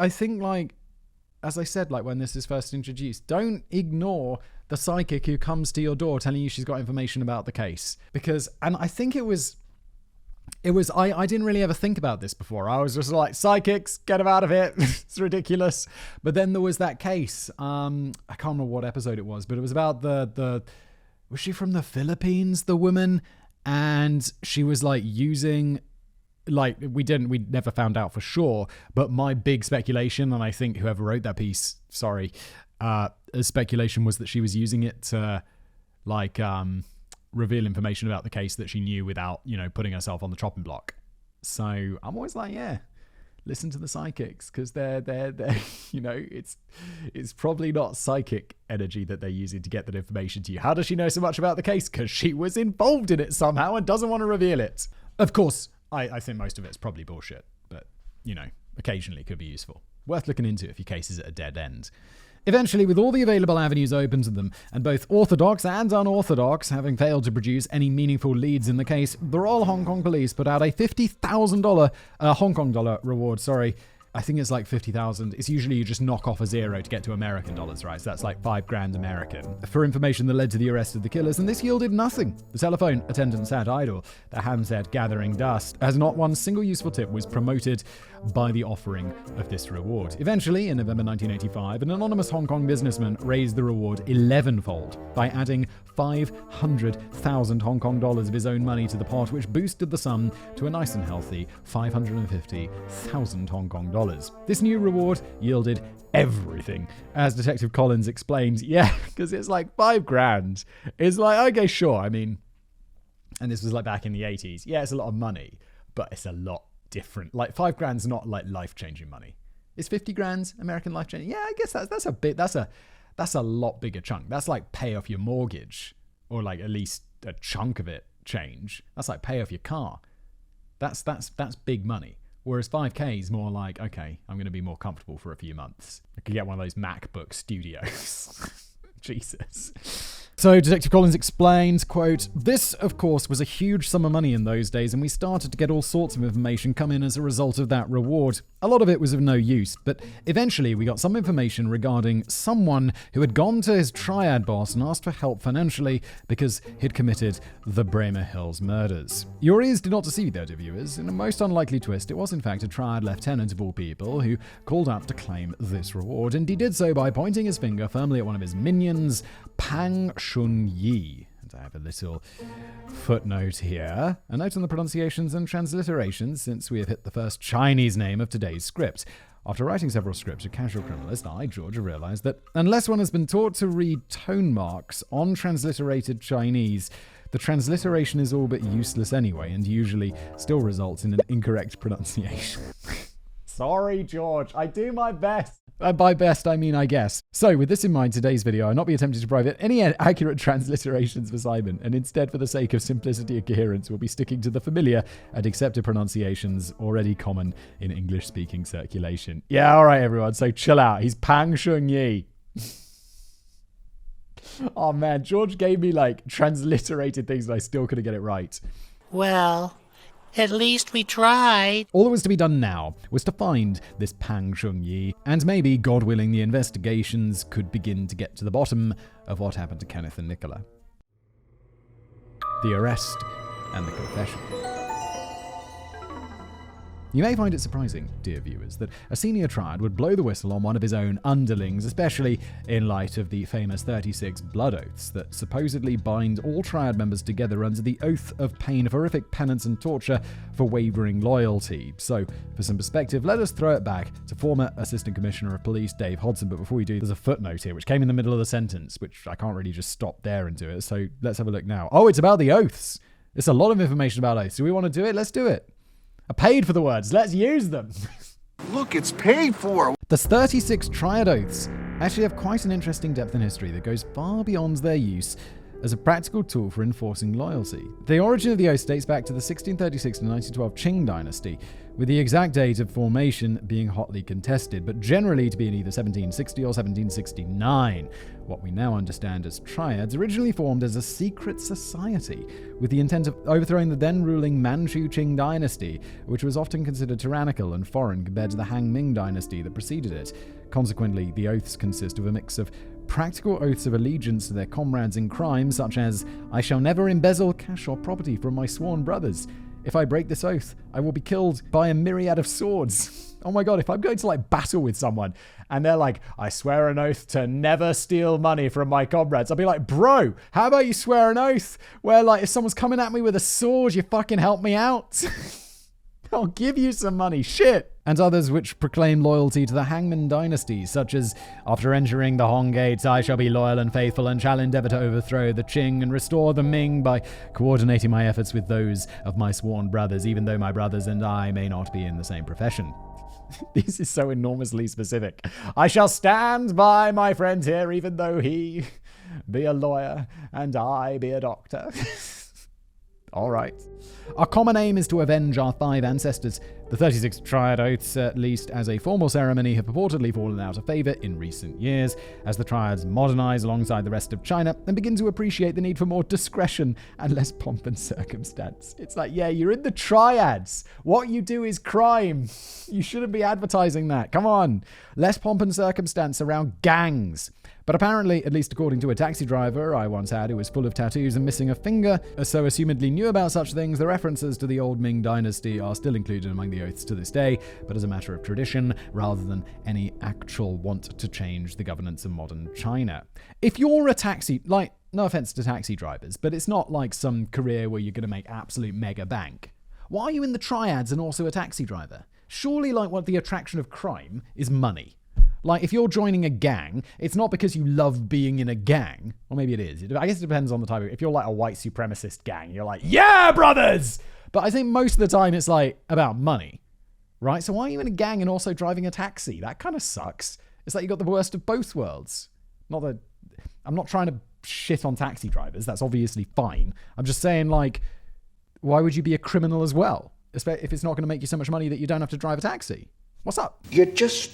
think, like, as I said, like when this is first introduced, don't ignore the psychic who comes to your door telling you she's got information about the case. Because, and I think I didn't really ever think about this before. I was just like, psychics, get them out of it. It's ridiculous. But then there was that case. I can't remember what episode it was, but it was about was she from the Philippines, the woman? And she was like using, like, we never found out for sure, but my big speculation, and I think whoever wrote that piece, speculation was that she was using it to, like, reveal information about the case that she knew without, putting herself on the chopping block. So I'm always like, yeah, listen to the psychics, because they're it's probably not psychic energy that they're using to get that information to you. How does she know so much about the case? Because she was involved in it somehow and doesn't want to reveal it. Of course, I think most of it's probably bullshit, but, occasionally it could be useful. Worth looking into if your case is at a dead end. Eventually, with all the available avenues open to them, and both orthodox and unorthodox having failed to produce any meaningful leads in the case, the Royal Hong Kong Police put out a $50,000 Hong Kong dollar reward, I think it's like 50,000. It's usually you just knock off a zero to get to American dollars, right? So that's like $5,000 American. For information that led to the arrest of the killers, and this yielded nothing. The telephone attendant sat idle, the handset gathering dust, as not one single useful tip was promoted by the offering of this reward. Eventually, in November 1985, an anonymous Hong Kong businessman raised the reward 11-fold by adding 500,000 Hong Kong dollars of his own money to the pot, which boosted the sum to a nice and healthy 550,000 Hong Kong dollars. This new reward yielded everything. As Detective Collins explains, yeah, because it's like $5,000. It's like, okay, sure. I mean, and this was like back in the 80s. Yeah, it's a lot of money, but it's a lot different. Like $5,000 is not like life-changing money. Is 50 grand American life changing? Yeah, I guess that's a lot bigger chunk. That's like pay off your mortgage, or like at least a chunk of it change. That's like pay off your car. That's big money. Whereas 5K is more like, okay, I'm going to be more comfortable for a few months. I could get one of those MacBook Studios. Jesus. So Detective Collins explains, quote, "This, of course, was a huge sum of money in those days, and we started to get all sorts of information come in as a result of that reward. A lot of it was of no use, but eventually we got some information regarding someone who had gone to his triad boss and asked for help financially because he'd committed the Braemar Hills murders. Your ears did not deceive, though, dear viewers. In a most unlikely twist, it was in fact a triad lieutenant of all people who called out to claim this reward, and he did so by pointing his finger firmly at one of his minions, Pang Shun-yi." And I have a little footnote here. A note on the pronunciations and transliterations, since we have hit the first Chinese name of today's script. After writing several scripts of Casual Criminalist, I, George, realized that unless one has been taught to read tone marks on transliterated Chinese, the transliteration is all but useless anyway, and usually still results in an incorrect pronunciation. Sorry, George. I do my best. By best, I mean I guess. So, with this in mind, today's video, I'll not be attempting to provide any accurate transliterations for Simon, and instead, for the sake of simplicity and coherence, we'll be sticking to the familiar and accepted pronunciations already common in English-speaking circulation. Yeah, all right, everyone. So, chill out. He's Pang Shun-yi. Oh, man. George gave me, transliterated things, and I still couldn't get it right. Well, at least we tried. All that was to be done now was to find this Pang Shun-yi, and maybe, God willing, the investigations could begin to get to the bottom of what happened to Kenneth and Nicola. The arrest and the confession. You may find it surprising, dear viewers, that a senior triad would blow the whistle on one of his own underlings, especially in light of the famous 36 blood oaths that supposedly bind all triad members together under the oath of pain of horrific penance and torture for wavering loyalty. So, for some perspective, let us throw it back to former Assistant Commissioner of Police Dave Hodson. But before we do, there's a footnote here, which came in the middle of the sentence, which I can't really just stop there and do it. So let's have a look now. Oh, it's about the oaths. It's a lot of information about oaths. Do we want to do it? Let's do it. I paid for the words. Let's use them. Look, it's paid for. The 36 triad oaths actually have quite an interesting depth in history that goes far beyond their use as a practical tool for enforcing loyalty. The origin of the oath dates back to the 1636 to 1912 Qing dynasty, with the exact date of formation being hotly contested, but generally to be in either 1760 or 1769. What we now understand as triads originally formed as a secret society with the intent of overthrowing the then ruling Manchu Qing dynasty, which was often considered tyrannical and foreign compared to the Han Ming dynasty that preceded it. Consequently, the oaths consist of a mix of practical oaths of allegiance to their comrades in crime, such as, "I shall never embezzle cash or property from my sworn brothers. If I break this oath, I will be killed by a myriad of swords." Oh my god, if I'm going to battle with someone and they're like, "I swear an oath to never steal money from my comrades," I'll be like, "Bro, how about you swear an oath where if someone's coming at me with a sword, you fucking help me out?" I'll give you some money, shit. And others which proclaim loyalty to the Hangman dynasty, such as, "After entering the Hong gates, I shall be loyal and faithful and shall endeavor to overthrow the Qing and restore the Ming by coordinating my efforts with those of my sworn brothers, even though my brothers and I may not be in the same profession." This is so enormously specific. "I shall stand by my friend here, even though he be a lawyer and I be a doctor." All right. "Our common aim is to avenge our 5 ancestors. The 36 triad oaths, at least as a formal ceremony, have purportedly fallen out of favor in recent years, as the triads modernize alongside the rest of China and begin to appreciate the need for more discretion and less pomp and circumstance." It's like, yeah, you're in the triads. What you do is crime. You shouldn't be advertising that. Come on. Less pomp and circumstance around gangs. But apparently, at least according to a taxi driver I once had who was full of tattoos and missing a finger, so assumedly knew about such things, the references to the old Ming dynasty are still included among the oaths to this day, but as a matter of tradition, rather than any actual want to change the governance of modern China. If you're a taxi, no offense to taxi drivers, but it's not like some career where you're going to make absolute mega bank. Why are you in the triads and also a taxi driver? Surely, what the attraction of crime is money. If you're joining a gang, it's not because you love being in a gang. Or maybe it is. I guess it depends on the type of... If you're a white supremacist gang, you're like, "Yeah, brothers!" But I think most of the time it's about money. right? So why are you in a gang and also driving a taxi? That kind of sucks. It's like you got the worst of both worlds. Not that I'm not trying to shit on taxi drivers. That's obviously fine. I'm just saying, like, why would you be a criminal as well? If it's not going to make you so much money that you don't have to drive a taxi. What's up? You just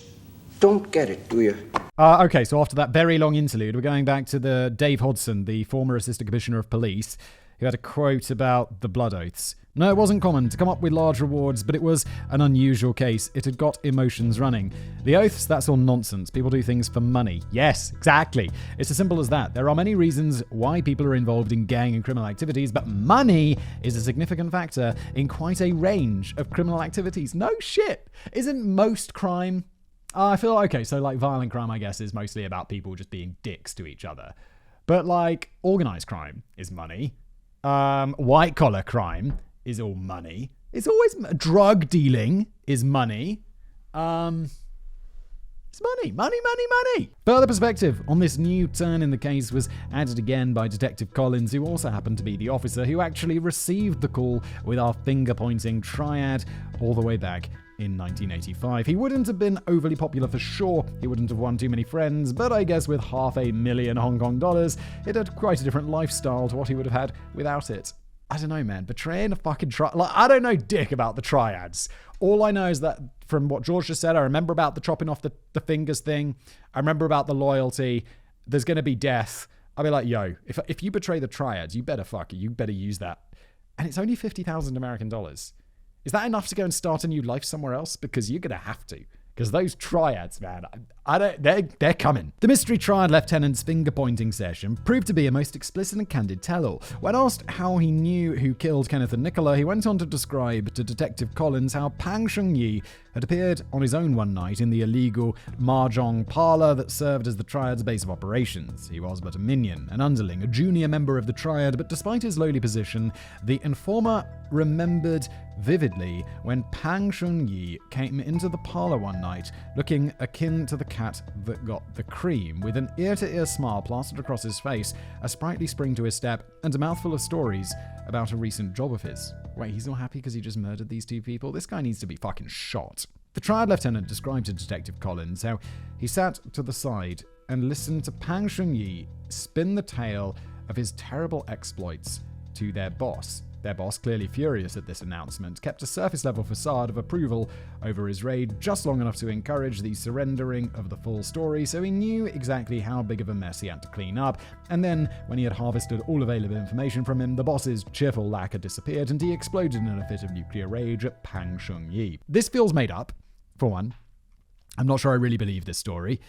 don't get it, do you? Okay, so after that very long interlude, we're going back to the Dave Hodson, the former Assistant Commissioner of Police, who had a quote about the blood oaths. No, it wasn't common to come up with large rewards, but it was an unusual case. It had got emotions running. The oaths, that's all nonsense. People do things for money. Yes, exactly. It's as simple as that. There are many reasons why people are involved in gang and criminal activities, but money is a significant factor in quite a range of criminal activities. No shit. Isn't most crime... I feel okay, so like violent crime, I guess, is mostly about people just being dicks to each other. But like organized crime is money. White collar crime is all money. It's always drug dealing is money. It's money. Further perspective on this new turn in the case was added again by Detective Collins, who also happened to be the officer who actually received the call with our finger-pointing triad all the way back in 1985. He wouldn't have been overly popular for sure. He wouldn't have won too many friends, but I guess with $500,000 Hong Kong dollars, it had quite a different lifestyle to what he would have had without it. I don't know, man. Betraying a fucking triad. Like, I don't know dick about the triads. All I know is that from what George just said, I remember about the chopping off the fingers thing. I remember about the loyalty. There's going to be death. I'll be like, yo, if you betray the triads, you better fuck it. You better use that. And it's only 50,000 American dollars. Is that enough to go and start a new life somewhere else? Because you're going to have to. Because those triads, man, they're coming. The mystery triad lieutenant's finger-pointing session proved to be a most explicit and candid tell-all. When asked how he knew who killed Kenneth and Nicola, he went on to describe to Detective Collins how Pang Sheng-yi had appeared on his own one night in the illegal mahjong parlor that served as the triad's base of operations. He was but a minion, an underling, a junior member of the triad, but despite his lowly position, the informer remembered vividly when Pang Sheng-yi came into the parlor one night, looking akin to the cat that got the cream, with an ear-to-ear smile plastered across his face, a sprightly spring to his step, and a mouthful of stories about a recent job of his. Wait, he's not happy because he just murdered these two people? This guy needs to be fucking shot. The triad lieutenant described to Detective Collins how he sat to the side and listened to Pang Sheng-yi spin the tale of his terrible exploits to their boss. Their boss, clearly furious at this announcement, kept a surface-level facade of approval over his raid just long enough to encourage the surrendering of the full story, so he knew exactly how big of a mess he had to clean up. And then, when he had harvested all available information from him, the boss's cheerful lacquer disappeared and he exploded in a fit of nuclear rage at Pang Sheng-yi. This feels made up, for one. I'm not sure I really believe this story.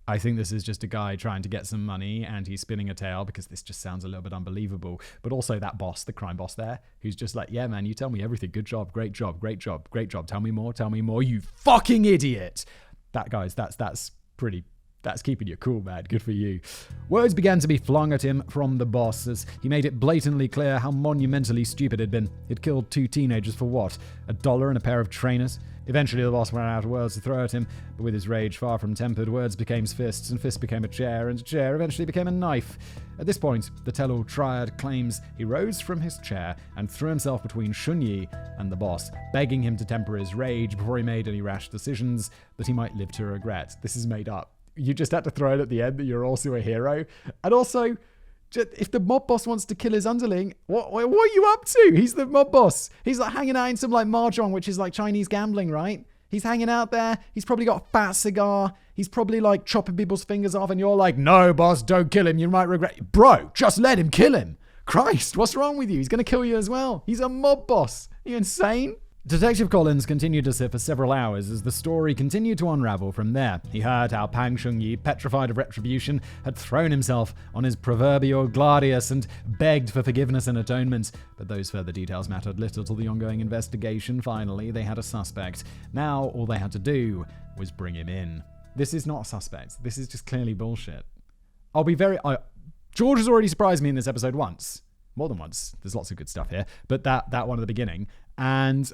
I think this is just a guy trying to get some money and he's spinning a tale because this just sounds a little bit unbelievable. But also that boss, the crime boss there, who's just like, yeah, man, you tell me everything. Good job. Great job. Great job. Great job. Tell me more. You fucking idiot. That, guys, that's keeping you cool, man. Good for you. Words began to be flung at him from the boss as he made it blatantly clear how monumentally stupid it had been. He'd killed two teenagers for what? $1 and a pair of trainers? Eventually, the boss ran out of words to throw at him, but with his rage far from tempered, words became fists, and fists became a chair, and a chair eventually became a knife. At this point, the tell-all triad claims he rose from his chair and threw himself between Shun-Yi and the boss, begging him to temper his rage before he made any rash decisions that he might live to regret. This is made up. You just had to throw it at the end that you're also a hero. And also, if the mob boss wants to kill his underling, what are you up to? He's the mob boss. He's like hanging out in some like mahjong, which is like Chinese gambling, right? He's hanging out there. He's probably got a fat cigar. He's probably like chopping people's fingers off and you're like, no, boss, don't kill him. You might regret it. Bro, just let him kill him. Christ, what's wrong with you? He's going to kill you as well. He's a mob boss. Are you insane? Detective Collins continued to sit for several hours as the story continued to unravel from there. He heard how Pang Sheng-yi, petrified of retribution, had thrown himself on his proverbial gladius and begged for forgiveness and atonement. But those further details mattered little to the ongoing investigation. Finally, they had a suspect. Now, all they had to do was bring him in. This is not a suspect. This is just clearly bullshit. George has already surprised me in this episode once. More than once. There's lots of good stuff here. But that one at the beginning. And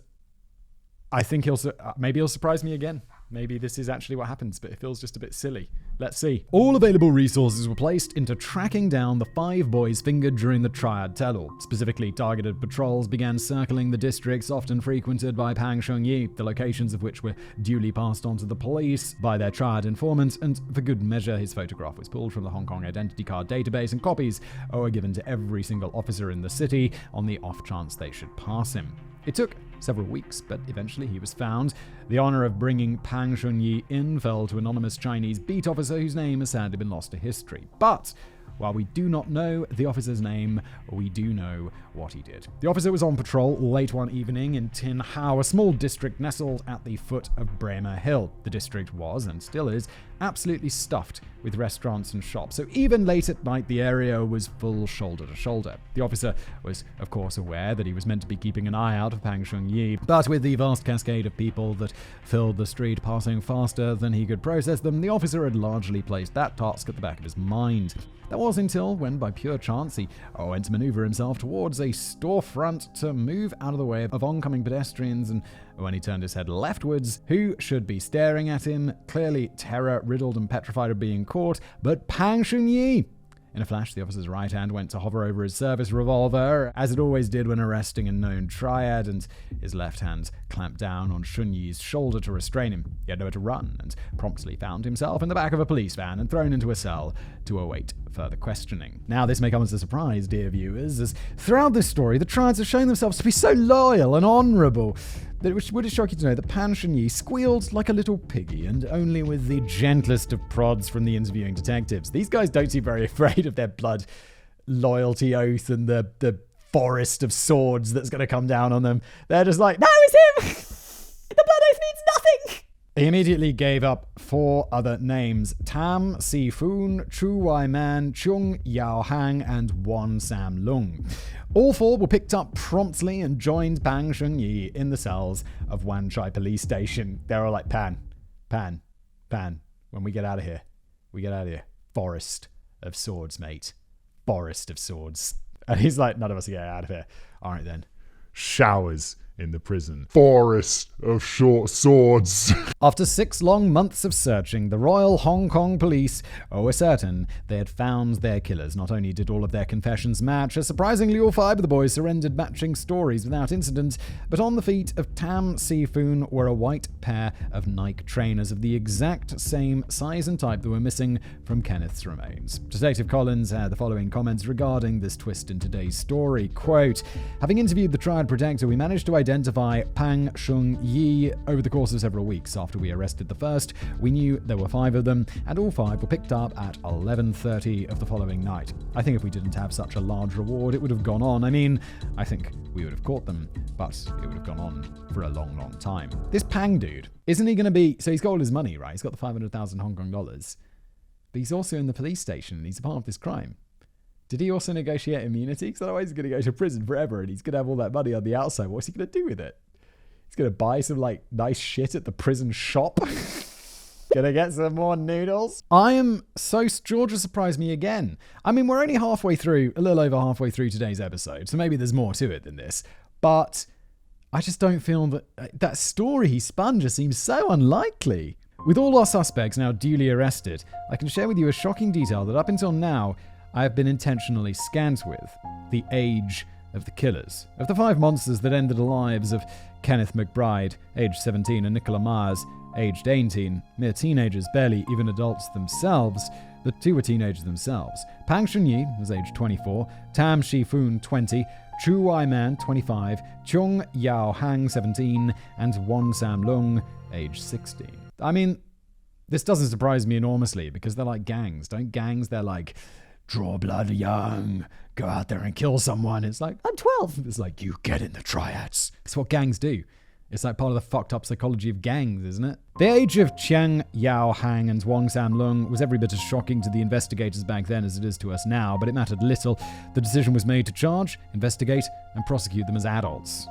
I think maybe he'll surprise me again. Maybe this is actually what happens, but it feels just a bit silly. Let's see. All available resources were placed into tracking down the 5 boys fingered during the Triad tell-all. Specifically, targeted patrols began circling the districts often frequented by Pang Shung-yi, the locations of which were duly passed on to the police by their Triad informant, and for good measure, his photograph was pulled from the Hong Kong identity card database, and copies were given to every single officer in the city on the off chance they should pass him. It took several weeks, but eventually he was found. The honor of bringing Pang Shun-yi in fell to an anonymous Chinese beat officer whose name has sadly been lost to history. But while we do not know the officer's name, we do know what he did. The officer was on patrol late one evening in Tin Hau, a small district nestled at the foot of Braemar Hill. The district was, and still is, absolutely stuffed with restaurants and shops, so even late at night the area was full shoulder to shoulder. The officer was, of course, aware that he was meant to be keeping an eye out for Pang Shung-yi, but with the vast cascade of people that filled the street passing faster than he could process them, the officer had largely placed that task at the back of his mind. That was until when, by pure chance, he went to maneuver himself towards a storefront to move out of the way of oncoming pedestrians, and when he turned his head leftwards, who should be staring at him, clearly terror-riddled and petrified of being caught, but Pang Shun-yi. In a flash, the officer's right hand went to hover over his service revolver, as it always did when arresting a known triad, and his left hand clamped down on Shun-yi's shoulder to restrain him. He had nowhere to run, and promptly found himself in the back of a police van and thrown into a cell to await further questioning. Now, this may come as a surprise, dear viewers, as throughout this story, the triads have shown themselves to be so loyal and honourable that it would shock you to know that Pang Shun-yi squealed like a little piggy, and only with the gentlest of prods from the interviewing detectives. These guys don't seem very afraid of their blood loyalty oath and the forest of swords that's going to come down on them. They're just like, no, it's him! The blood oath means nothing! He immediately gave up 4 other names: Tam Si-foon, Chu Wai-man, Chung Yao-hang, and Won Sam-lung. All 4 were picked up promptly and joined Pang Shun-yi in the cells of Wan Chai police station. They were like, Pan, when we get out of here, forest of swords, mate. Forest of swords. And he's like, none of us are getting out of here. All right then. Showers in the prison. Forest of short swords. After 6 long months of searching, the Royal Hong Kong Police were certain they had found their killers. Not only did all of their confessions match, as surprisingly all 5 of the boys surrendered matching stories without incident, but on the feet of Tam Si-foon were a white pair of Nike trainers of the exact same size and type that were missing from Kenneth's remains. Detective Collins had the following comments regarding this twist in today's story. Quote, having interviewed the triad protector, we managed to identify Pang Shun-yi over the course of several weeks. After we arrested the first, we knew there were 5 of them, and all 5 were picked up at 11:30 of the following night. I think if we didn't have such a large reward, it would have gone on. I think we would have caught them, but it would have gone on for a long, long time. This Pang dude, isn't he going to be... So he's got all his money, right? He's got the 500,000 Hong Kong dollars, but he's also in the police station, and he's a part of this crime. Did he also negotiate immunity? Because otherwise he's going to go to prison forever and he's going to have all that money on the outside. What's he going to do with it? He's going to buy some nice shit at the prison shop. Gonna get some more noodles. Georgia surprised me again. We're only halfway through, a little over halfway through today's episode, so maybe there's more to it than this. But I just don't feel that story he spun just seems so unlikely. With all our suspects now duly arrested, I can share with you a shocking detail that up until now, I have been intentionally scant with: the age of the killers. Of the 5 monsters that ended the lives of Kenneth McBride, aged 17, and Nicola Myers, aged 18, mere teenagers, barely even adults themselves, the 2 were teenagers themselves. Pang Shun-yi was aged 24, Tam Si-foon 20, Chu Wai-man 25, Chung Yao-hang 17, and Won Sam-lung aged 16. This doesn't surprise me enormously because they're like gangs. Don't gangs, they're like, draw blood young, go out there and kill someone. It's like, I'm 12. It's like, you get in the triads. It's what gangs do. It's like part of the fucked up psychology of gangs, isn't it? The age of Chiang Yao-hang and Wong Sam-lung was every bit as shocking to the investigators back then as it is to us now, but it mattered little. The decision was made to charge, investigate, and prosecute them as adults.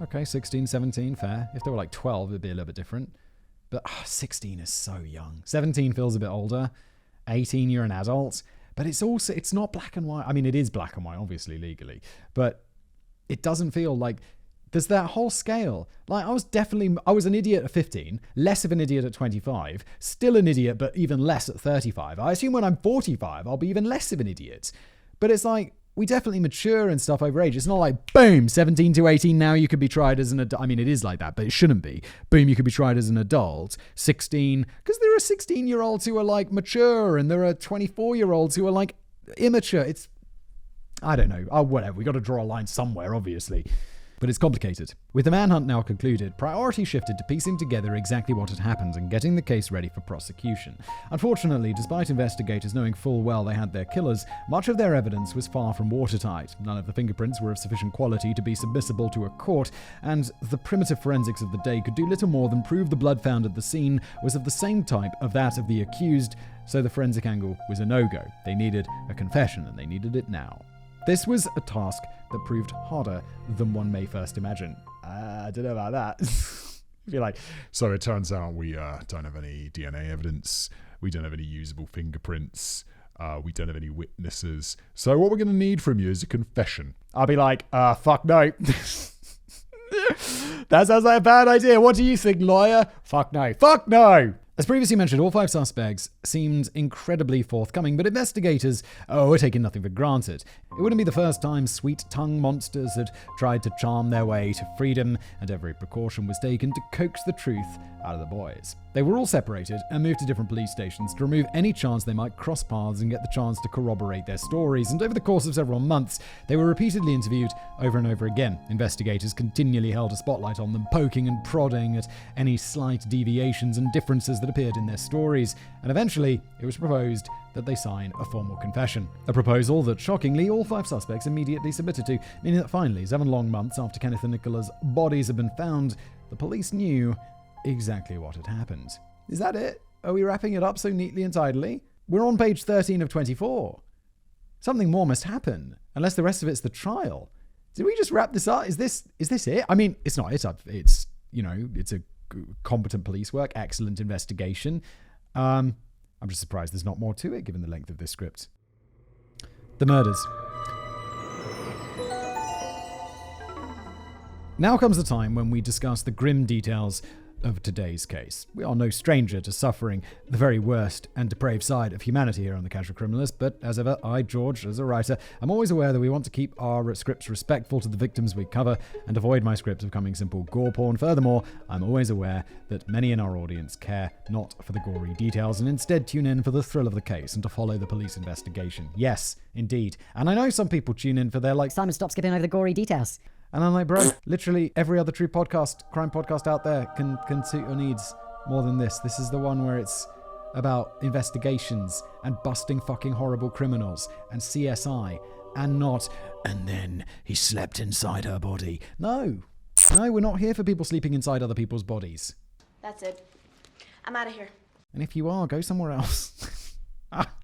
Okay, 16, 17, fair. If they were like 12, it'd be a little bit different. But 16 is so young. 17 feels a bit older. 18, you're an adult. But it's not black and white. It is black and white, obviously, legally. But it doesn't feel like there's that whole scale. Like, I was an idiot at 15, less of an idiot at 25, still an idiot, but even less at 35. I assume when I'm 45, I'll be even less of an idiot. But it's like, we definitely mature and stuff over age. It's not like, boom, 17 to 18, now you could be tried as an adult. I mean, it is like that, but it shouldn't be. Boom, you could be tried as an adult. 16, because there are 16-year-olds who are like mature, and there are 24-year-olds who are like immature. I don't know. Oh, whatever. We got to draw a line somewhere, obviously. But it's complicated. With the manhunt now concluded, priority shifted to piecing together exactly what had happened and getting the case ready for prosecution. Unfortunately, despite investigators knowing full well they had their killers, much of their evidence was far from watertight. None of the fingerprints were of sufficient quality to be submissible to a court, and the primitive forensics of the day could do little more than prove the blood found at the scene was of the same type of that of the accused, so the forensic angle was a no-go. They needed a confession, and they needed it now. This was a task that proved harder than one may first imagine. I don't know about that. I feel like... So it turns out we don't have any DNA evidence. We don't have any usable fingerprints. We don't have any witnesses. So what we're going to need from you is a confession. I'll be like, fuck no. That sounds like a bad idea. What do you think, lawyer? Fuck no. Fuck no! As previously mentioned, all 5 suspects seemed incredibly forthcoming, but investigators were taking nothing for granted. It wouldn't be the first time sweet-tongued monsters had tried to charm their way to freedom, and every precaution was taken to coax the truth out of the boys. They were all separated and moved to different police stations to remove any chance they might cross paths and get the chance to corroborate their stories, and over the course of several months, they were repeatedly interviewed over and over again. Investigators continually held a spotlight on them, poking and prodding at any slight deviations and differences that appeared in their stories, and eventually it was proposed that they sign a formal confession. A proposal that, shockingly, all 5 suspects immediately submitted to, meaning that finally, 7 long months after Kenneth and Nicola's bodies had been found, the police knew exactly what had happened. Is that it? Are we wrapping it up so neatly and tidily? We're on page 13 of 24. Something more must happen, unless the rest of it's the trial. Did we just wrap this up? Is this it? I mean, it's not it. It's, it's a competent police work, excellent investigation. I'm just surprised there's not more to it, given the length of this script. The murders. Now comes the time when we discuss the grim details of today's case. We are no stranger to suffering the very worst and depraved side of humanity here on The Casual Criminalist, but as ever, I, George, as a writer, am always aware that we want to keep our scripts respectful to the victims we cover and avoid my scripts becoming simple gore porn. Furthermore, I'm always aware that many in our audience care not for the gory details and instead tune in for the thrill of the case and to follow the police investigation. Yes, indeed. And I know some people tune in for their Simon, stop skipping over the gory details. And I'm like, bro, literally every other true crime podcast out there can suit your needs more than this. This is the one where it's about investigations and busting fucking horrible criminals and CSI and not, and then he slept inside her body. No, we're not here for people sleeping inside other people's bodies. That's it. I'm out of here. And if you are, go somewhere else.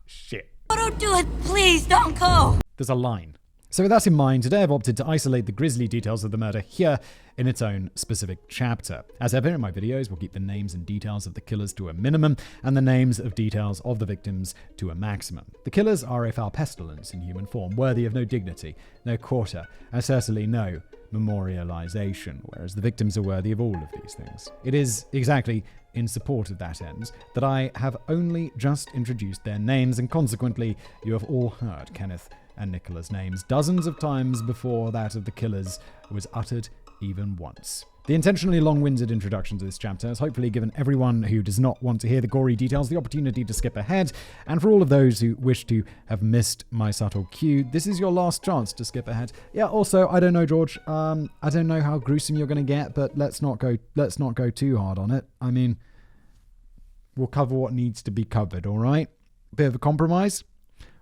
Shit. Oh, don't do it. Please, don't go. There's a line. So with that in mind, today I've opted to isolate the grisly details of the murder here in its own specific chapter. As ever in my videos, we'll keep the names and details of the killers to a minimum and the names of details of the victims to a maximum. The killers are a foul pestilence in human form, worthy of no dignity, no quarter, and certainly no memorialization, whereas the victims are worthy of all of these things. It is exactly in support of that end that I have only just introduced their names, and consequently you have all heard Kenneth and Nicola's names dozens of times before that of the killers was uttered even once. The intentionally long-winded introduction to this chapter has hopefully given everyone who does not want to hear the gory details the opportunity to skip ahead, and for all of those who wish to have missed my subtle cue, this is your last chance to skip ahead. Yeah, also, I don't know, George, I don't know how gruesome you're going to get, but let's not go too hard on it. I mean, we'll cover what needs to be covered, all right? Bit of a compromise?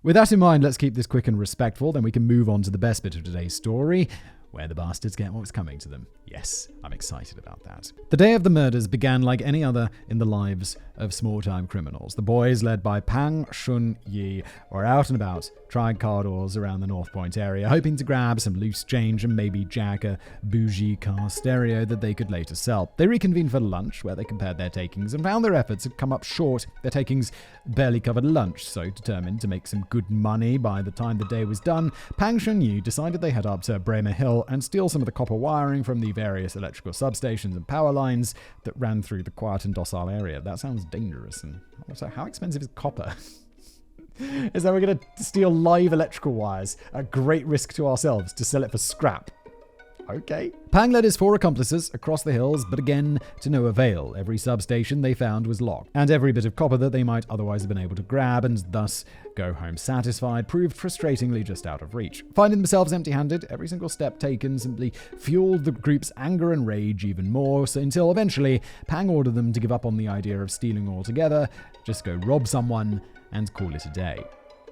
With that in mind, let's keep this quick and respectful, then we can move on to the best bit of today's story, where the bastards get what's coming to them. Yes, I'm excited about that. The day of the murders began like any other in the lives of small-time criminals. The boys, led by Pang Shun-yi, were out and about, trying car doors around the North Point area, hoping to grab some loose change and maybe jack a bougie car stereo that they could later sell. They reconvened for lunch, where they compared their takings and found their efforts had come up short. Their takings barely covered lunch, so determined to make some good money by the time the day was done, Pang Shun-yi decided they head up to Braemar Hill hill and steal some of the copper wiring from the various electrical substations and power lines that ran through the quiet and docile area. That sounds dangerous. And also, how expensive is copper? Is that we're going to steal live electrical wires at great risk to ourselves to sell it for scrap? Okay. Pang led his 4 accomplices across the hills, but again, to no avail. Every substation they found was locked, and every bit of copper that they might otherwise have been able to grab and thus go home satisfied proved frustratingly just out of reach. Finding themselves empty-handed, every single step taken simply fueled the group's anger and rage even more, so until eventually Pang ordered them to give up on the idea of stealing altogether, just go rob someone and call it a day.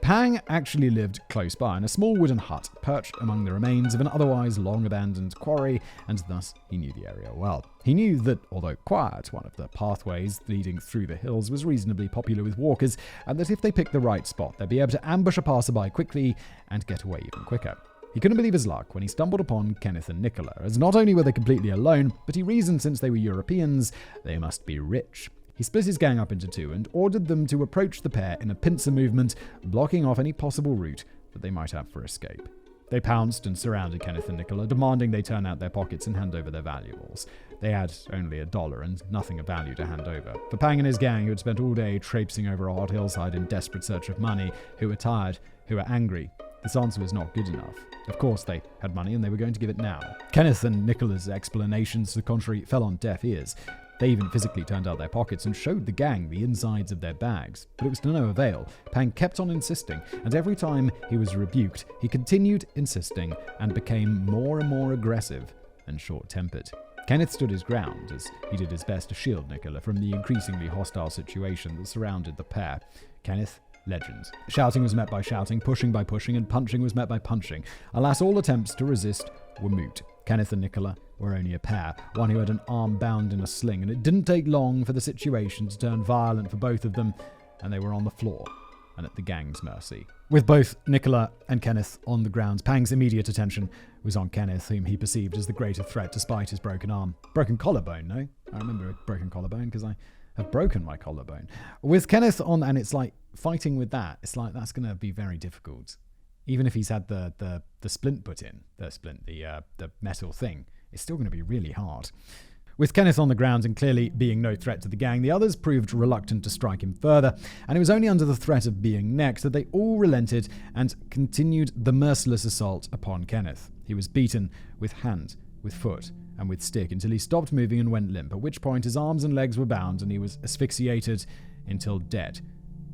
Pang actually lived close by in a small wooden hut perched among the remains of an otherwise long-abandoned quarry, and thus he knew the area well. He knew that, although quiet, one of the pathways leading through the hills was reasonably popular with walkers, and that if they picked the right spot, they'd be able to ambush a passerby quickly and get away even quicker. He couldn't believe his luck when he stumbled upon Kenneth and Nicola, as not only were they completely alone, but he reasoned since they were Europeans, they must be rich. He split his gang up into 2 and ordered them to approach the pair in a pincer movement, blocking off any possible route that they might have for escape. They pounced and surrounded Kenneth and Nicola, demanding they turn out their pockets and hand over their valuables. They had only $1 and nothing of value to hand over. For Pang and his gang, who had spent all day traipsing over a hot hillside in desperate search of money, who were tired, who were angry, this answer was not good enough. Of course, they had money and they were going to give it now. Kenneth and Nicola's explanations to the contrary fell on deaf ears. They even physically turned out their pockets and showed the gang the insides of their bags. But it was to no avail. Pang kept on insisting, and every time he was rebuked, he continued insisting and became more and more aggressive and short-tempered. Kenneth stood his ground as he did his best to shield Nicola from the increasingly hostile situation that surrounded the pair. Kenneth, legend. Shouting was met by shouting, pushing by pushing, and punching was met by punching. Alas, all attempts to resist were moot. Kenneth and Nicola were only a pair, one who had an arm bound in a sling, and it didn't take long for the situation to turn violent for both of them, and they were on the floor and at the gang's mercy. With both Nicola and Kenneth on the ground, Pang's immediate attention was on Kenneth, whom he perceived as the greater threat despite his broken arm. Broken collarbone, no? I remember a broken collarbone because I have broken my collarbone. With Kenneth on, and it's like fighting with that, it's like that's going to be very difficult. Even if he's had the splint put in, the metal thing, it's still going to be really hard. With Kenneth on the ground and clearly being no threat to the gang, the others proved reluctant to strike him further, and it was only under the threat of being next that they all relented and continued the merciless assault upon Kenneth. He was beaten with hand, with foot, and with stick until he stopped moving and went limp, at which point his arms and legs were bound and he was asphyxiated until dead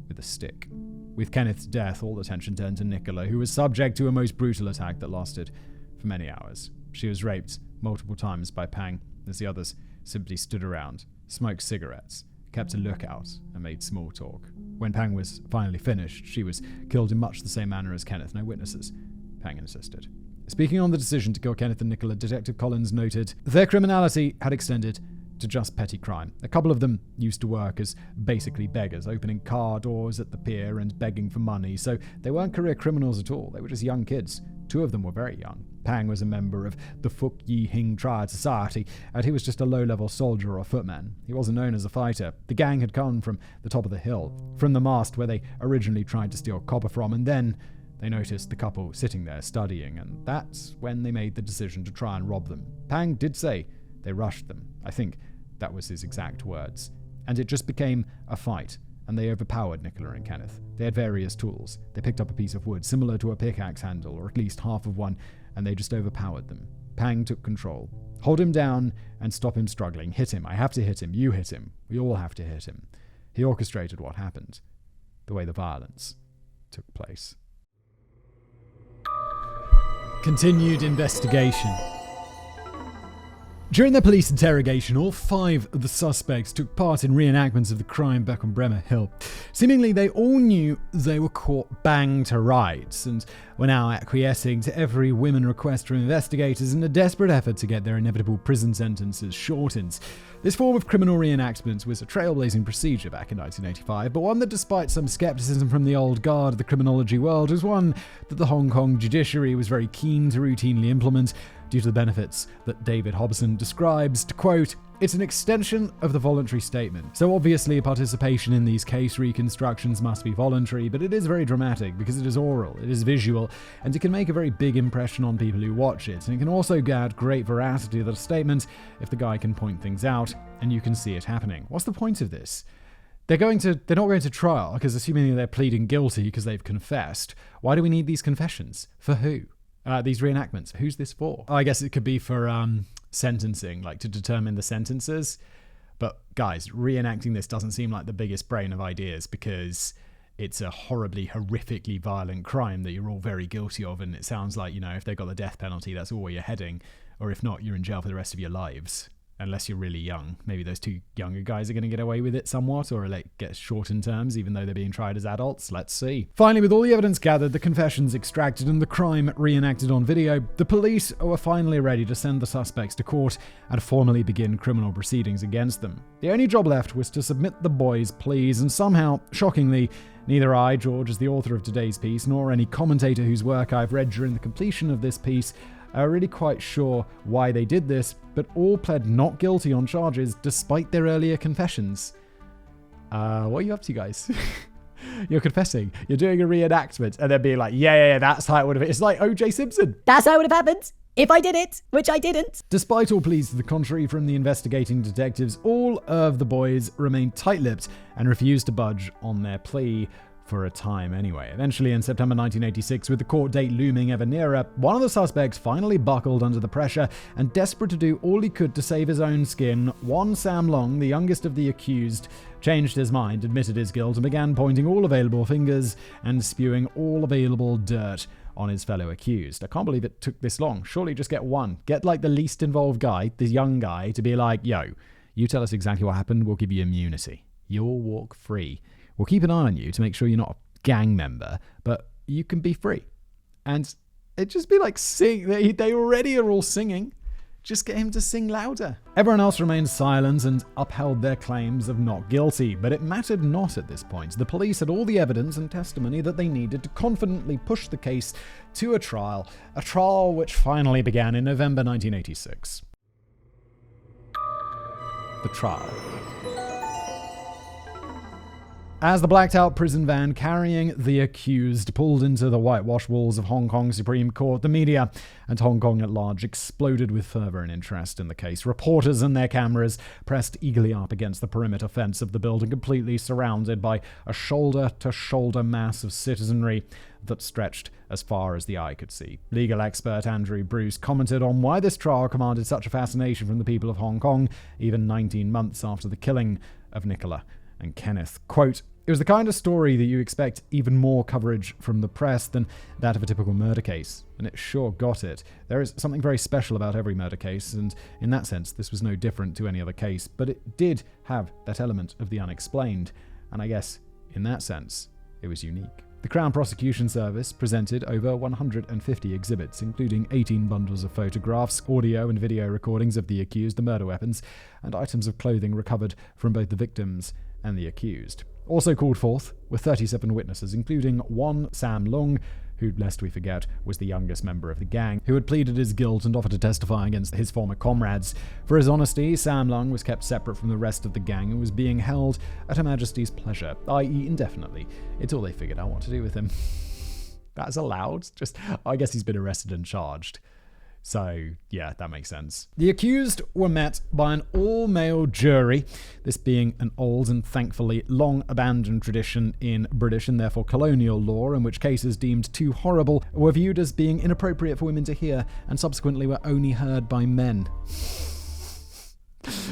with a stick. With Kenneth's death, all attention turned to Nicola, who was subject to a most brutal attack that lasted for many hours. She was raped multiple times by Pang, as the others simply stood around, smoked cigarettes, kept a lookout, and made small talk. When Pang was finally finished, she was killed in much the same manner as Kenneth. No witnesses, Pang insisted. Speaking on the decision to kill Kenneth and Nicola, Detective Collins noted, their criminality had extended to just petty crime. A couple of them used to work as basically beggars, opening car doors at the pier and begging for money, so they weren't career criminals at all. They were just young kids. 2 of them were very young. Pang was a member of the Fuk Yi Hing Triad Society, and he was just a low-level soldier or footman. He wasn't known as a fighter. The gang had come from the top of the hill, from the mast where they originally tried to steal copper from, and then they noticed the couple sitting there studying, and that's when they made the decision to try and rob them. Pang did say they rushed them. I think that was his exact words. And it just became a fight, and they overpowered Nicola and Kenneth. They had various tools. They picked up a piece of wood similar to a pickaxe handle, or at least half of one, and they just overpowered them. Pang took control. Hold him down and stop him struggling. Hit him. I have to hit him. You hit him. We all have to hit him. He orchestrated what happened, the way the violence took place. Continued investigation. During their police interrogation, all 5 of the suspects took part in reenactments of the crime back on Braemar Hill. Seemingly, they all knew they were caught bang to rights and were now acquiescing to every whim and request from investigators in a desperate effort to get their inevitable prison sentences shortened. This form of criminal reenactment was a trailblazing procedure back in 1985, but one that, despite some skepticism from the old guard of the criminology world, was one that the Hong Kong judiciary was very keen to routinely implement due to the benefits that David Hobson describes to, quote, "It's an extension of the voluntary statement. So obviously participation in these case reconstructions must be voluntary, but it is very dramatic because it is oral, it is visual, and it can make a very big impression on people who watch it. And it can also add great veracity to the statement if the guy can point things out and you can see it happening." What's the point of this? They're not going to trial because assuming they're pleading guilty because they've confessed. Why do we need these confessions? For who? These reenactments. Who's this for? I guess it could be for sentencing, like to determine the sentences. But guys, reenacting this doesn't seem like the biggest brain of ideas because it's a horribly, horrifically violent crime that you're all very guilty of. And it sounds like, if they've got the death penalty, that's all where you're heading. Or if not, you're in jail for the rest of your lives. Unless you're really young. Maybe those two younger guys are going to get away with it somewhat, or get shortened terms, even though they're being tried as adults. Let's see. Finally, with all the evidence gathered, the confessions extracted, and the crime reenacted on video, the police were finally ready to send the suspects to court and formally begin criminal proceedings against them. The only job left was to submit the boys' pleas, and somehow, shockingly, neither I, George, as the author of today's piece, nor any commentator whose work I've read during the completion of this piece are really quite sure why they did this, but all pled not guilty on charges despite their earlier confessions. What are you up to, guys? You're confessing. You're doing a reenactment and then being like, yeah, that's how it would have been. It's like O.J. Simpson. That's how it would have happened. If I did it, which I didn't. Despite all pleas to the contrary from the investigating detectives, all of the boys remained tight-lipped and refused to budge on their plea for a time anyway. Eventually, in September 1986, with the court date looming ever nearer, one of the suspects finally buckled under the pressure, and desperate to do all he could to save his own skin, one Sam Long, the youngest of the accused, changed his mind, admitted his guilt, and began pointing all available fingers and spewing all available dirt on his fellow accused. I can't believe it took this long. Surely just get one. Get like the least involved guy, the young guy, to be like, yo, you tell us exactly what happened, we'll give you immunity. You'll walk free. We'll keep an eye on you to make sure you're not a gang member, but you can be free. And it'd just be like sing. They already are all singing. Just get him to sing louder. Everyone else remained silent and upheld their claims of not guilty, but it mattered not at this point. The police had all the evidence and testimony that they needed to confidently push the case to a trial which finally began in November 1986. The trial. As the blacked-out prison van carrying the accused pulled into the whitewashed walls of Hong Kong Supreme Court, the media and Hong Kong at large exploded with fervor and interest in the case. Reporters and their cameras pressed eagerly up against the perimeter fence of the building, completely surrounded by a shoulder-to-shoulder mass of citizenry that stretched as far as the eye could see. Legal expert Andrew Bruce commented on why this trial commanded such a fascination from the people of Hong Kong, even 19 months after the killing of Nicola and Kenneth. Quote, "It was the kind of story that you expect even more coverage from the press than that of a typical murder case, and it sure got it. There is something very special about every murder case, and in that sense, this was no different to any other case, but it did have that element of the unexplained, and I guess, in that sense, it was unique." The Crown Prosecution Service presented over 150 exhibits, including 18 bundles of photographs, audio and video recordings of the accused, the murder weapons, and items of clothing recovered from both the victims and the accused. Also called forth were 37 witnesses, including one Sam Long, who, lest we forget, was the youngest member of the gang, who had pleaded his guilt and offered to testify against his former comrades. For his honesty, Sam Long was kept separate from the rest of the gang and was being held at Her Majesty's pleasure, i.e. indefinitely. It's all they figured out what to do with him. That's allowed? I guess he's been arrested and charged. So, yeah, that makes sense. The accused were met by an all-male jury, this being an old and thankfully long-abandoned tradition in British and therefore colonial law, in which cases deemed too horrible were viewed as being inappropriate for women to hear and subsequently were only heard by men.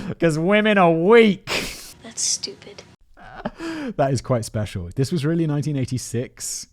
Because women are weak! That's stupid. That is quite special. This was really 1986.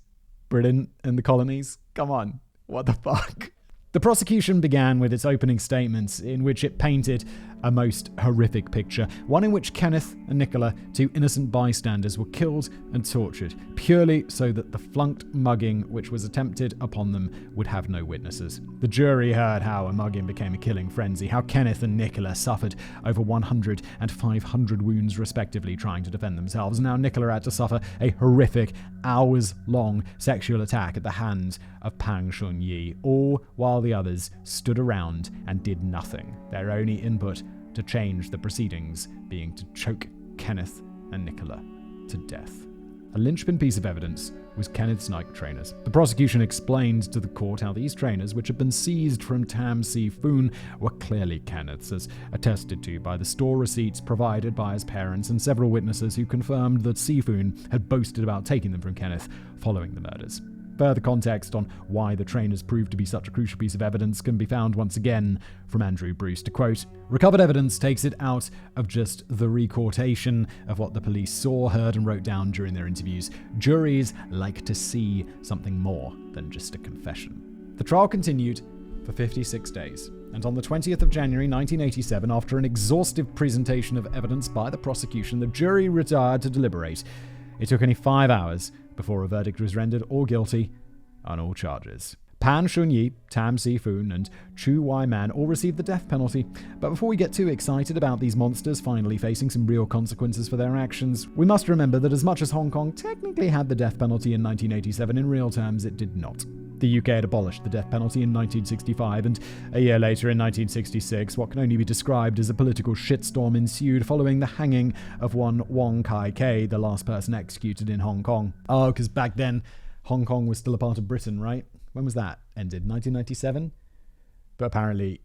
Britain and the colonies? Come on. What the fuck? The prosecution began with its opening statements, in which it painted a most horrific picture, one in which Kenneth and Nicola, two innocent bystanders, were killed and tortured, purely so that the flunked mugging which was attempted upon them would have no witnesses. The jury heard how a mugging became a killing frenzy, how Kenneth and Nicola suffered over 100 and 500 wounds respectively trying to defend themselves, and how Nicola had to suffer a horrific, hours-long sexual attack at the hands of Pang Shun Yi, all while while the others stood around and did nothing, their only input to change the proceedings being to choke Kenneth and Nicola to death. A linchpin piece of evidence was Kenneth's Nike trainers. The prosecution explained to the court how these trainers, which had been seized from Tam Si-foon, were clearly Kenneth's, as attested to by the store receipts provided by his parents and several witnesses who confirmed that Si-foon had boasted about taking them from Kenneth following the murders. Further context on why the trainers proved to be such a crucial piece of evidence can be found once again from Andrew Bruce to quote, "Recovered evidence takes it out of just the reportation of what the police saw, heard and wrote down during their interviews. Juries like to see something more than just a confession." The trial continued for 56 days, and on the 20th of January 1987, after an exhaustive presentation of evidence by the prosecution, the jury retired to deliberate. It took only 5 hours before a verdict was rendered all guilty on all charges. Pan Shun-yi, Tam Si-foon, and Chu Wai-man all received the death penalty. But before we get too excited about these monsters finally facing some real consequences for their actions, we must remember that as much as Hong Kong technically had the death penalty in 1987, in real terms it did not. The UK had abolished the death penalty in 1965, and a year later in 1966, what can only be described as a political shitstorm ensued following the hanging of one Wong Kai-kay, the last person executed in Hong Kong. Oh, because back then, Hong Kong was still a part of Britain, right? When was that ended? 1997? But apparently,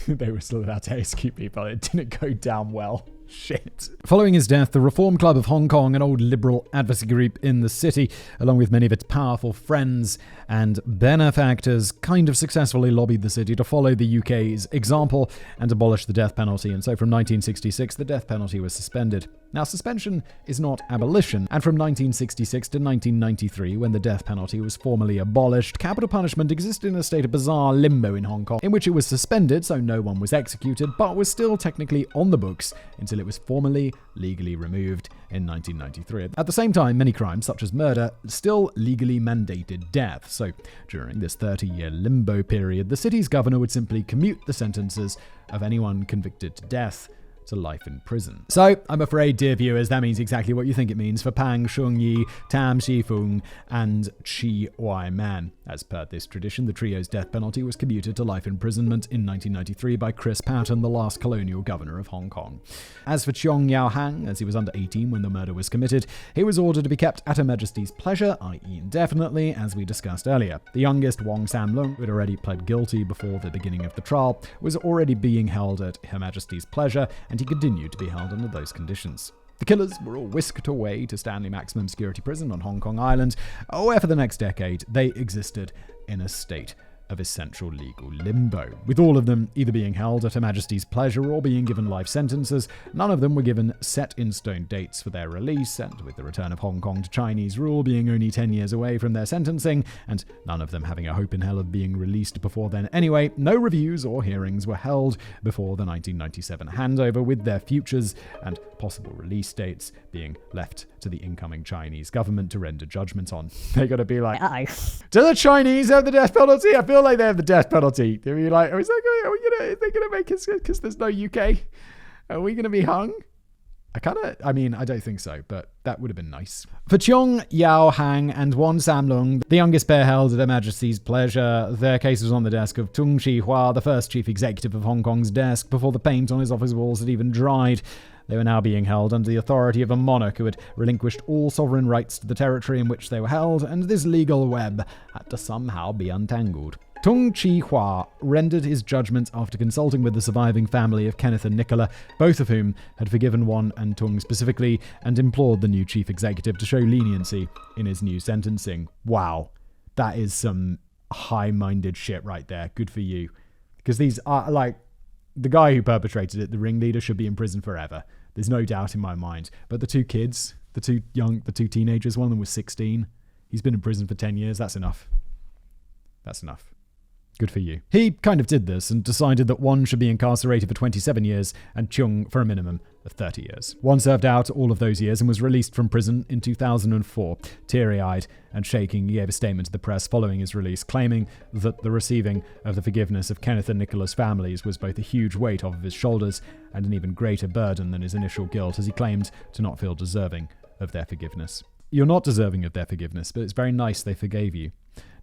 they were still allowed to execute people. It didn't go down well. Shit. Following his death, the Reform Club of Hong Kong, an old liberal advocacy group in the city, along with many of its powerful friends and benefactors, kind of successfully lobbied the city to follow the UK's example and abolish the death penalty. And so from 1966, the death penalty was suspended. Now, suspension is not abolition, and from 1966 to 1993, when the death penalty was formally abolished, capital punishment existed in a state of bizarre limbo in Hong Kong, in which it was suspended so no one was executed, but was still technically on the books until it was formally legally removed in 1993. At the same time, many crimes, such as murder, still legally mandated death. So during this 30-year limbo period, the city's governor would simply commute the sentences of anyone convicted to death to life in prison. So, I'm afraid, dear viewers, that means exactly what you think it means for Pan Shun-yi, Tam Si-foon, and Chi Wai-man. As per this tradition, the trio's death penalty was commuted to life imprisonment in 1993 by Chris Patton, the last colonial governor of Hong Kong. As for Cheong Yao-hang, as he was under 18 when the murder was committed, he was ordered to be kept at Her Majesty's pleasure, i.e. indefinitely, as we discussed earlier. The youngest, Wong Sam-leung, who had already pled guilty before the beginning of the trial, was already being held at Her Majesty's pleasure, and he continued to be held under those conditions. The killers were all whisked away to Stanley Maximum Security Prison on Hong Kong Island, where for the next decade they existed in a state of essential legal limbo, with all of them either being held at Her Majesty's pleasure or being given life sentences. None of them were given set-in-stone dates for their release, and with the return of Hong Kong to Chinese rule being only 10 years away from their sentencing, and none of them having a hope in hell of being released before then anyway, no reviews or hearings were held before the 1997 handover, with their futures and possible release dates being left to the incoming Chinese government to render judgment on. They gotta be like, do the Chinese have the death penalty? I feel like they have the death penalty. They'll be like, are they gonna make it because there's no UK? Are we gonna be hung? I don't think so, but that would have been nice. For Cheong Yao-hang and Wong Sam-leung, the youngest pair held at Her Majesty's pleasure, their case was on the desk of Tung Chee-hwa, the first chief executive of Hong Kong's desk, before the paint on his office walls had even dried. They were now being held under the authority of a monarch who had relinquished all sovereign rights to the territory in which they were held, and this legal web had to somehow be untangled. Tung Chee-hwa rendered his judgment after consulting with the surviving family of Kenneth and Nicola, both of whom had forgiven Wong and Tung specifically, and implored the new chief executive to show leniency in his new sentencing. Wow, that is some high-minded shit right there. Good for you. Because these are, like, the guy who perpetrated it, the ringleader, should be in prison forever. There's no doubt in my mind. But the two kids, the two teenagers, one of them was 16. He's been in prison for 10 years. That's enough. That's enough. Good for you. He kind of did this and decided that Wong should be incarcerated for 27 years and Chung for a minimum of 30 years. Wong served out all of those years and was released from prison in 2004. Teary-eyed and shaking, he gave a statement to the press following his release, claiming that the receiving of the forgiveness of Kenneth and Nicola's families was both a huge weight off of his shoulders and an even greater burden than his initial guilt, as he claimed to not feel deserving of their forgiveness. you're not deserving of their forgiveness, but it's very nice they forgave you.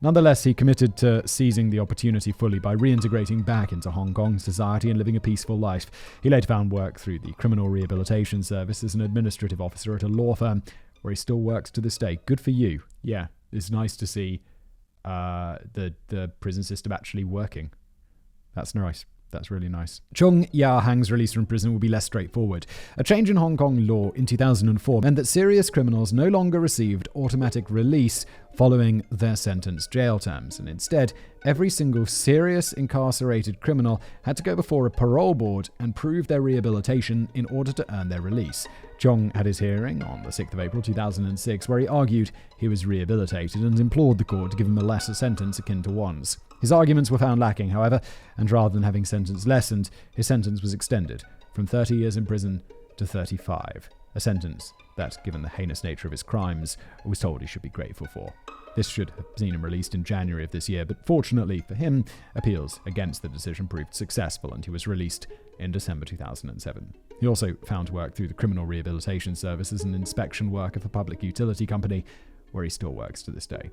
Nonetheless, he committed to seizing the opportunity fully by reintegrating back into Hong Kong society and living a peaceful life. He later found work through the Criminal Rehabilitation Service as an administrative officer at a law firm, where he still works to this day. Good for you. Yeah, it's nice to see the prison system actually working. That's nice. That's really nice. Chung Ya-hang's release from prison will be less straightforward. A change in Hong Kong law in 2004 meant that serious criminals no longer received automatic release following their sentenced jail terms, and instead, every single serious incarcerated criminal had to go before a parole board and prove their rehabilitation in order to earn their release. Chung had his hearing on the 6th of April 2006, where he argued he was rehabilitated and implored the court to give him a lesser sentence akin to Wan's. His arguments were found lacking, however, and rather than having sentence lessened, his sentence was extended from 30 years in prison to 35, a sentence that, given the heinous nature of his crimes, I was told he should be grateful for. This should have seen him released in January of this year, but fortunately for him, appeals against the decision proved successful and he was released in December 2007. He also found work through the Criminal Rehabilitation Service as an inspection worker for a public utility company, where he still works to this day.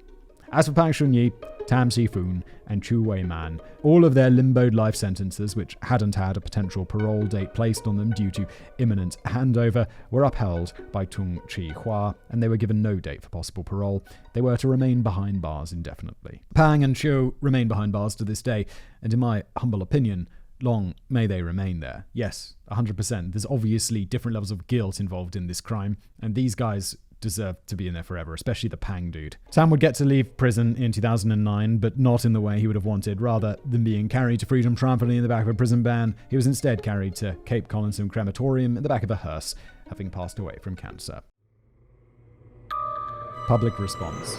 As for Pang Shun-yi, Tam Si-foon, and Chu Wei-man, all of their limboed life sentences, which hadn't had a potential parole date placed on them due to imminent handover, were upheld by Tung Chi-hua, and they were given no date for possible parole. They were to remain behind bars indefinitely. Pang and Chiu remain behind bars to this day, and in my humble opinion, long may they remain there. Yes, 100%. There's obviously different levels of guilt involved in this crime, and these guys deserve to be in there forever, especially the Pang dude. Sam would get to leave prison in 2009, but not in the way he would have wanted. Rather than being carried to freedom triumphantly in the back of a prison van, he was instead carried to Cape Collinson Crematorium in the back of a hearse, having passed away from cancer. Public response.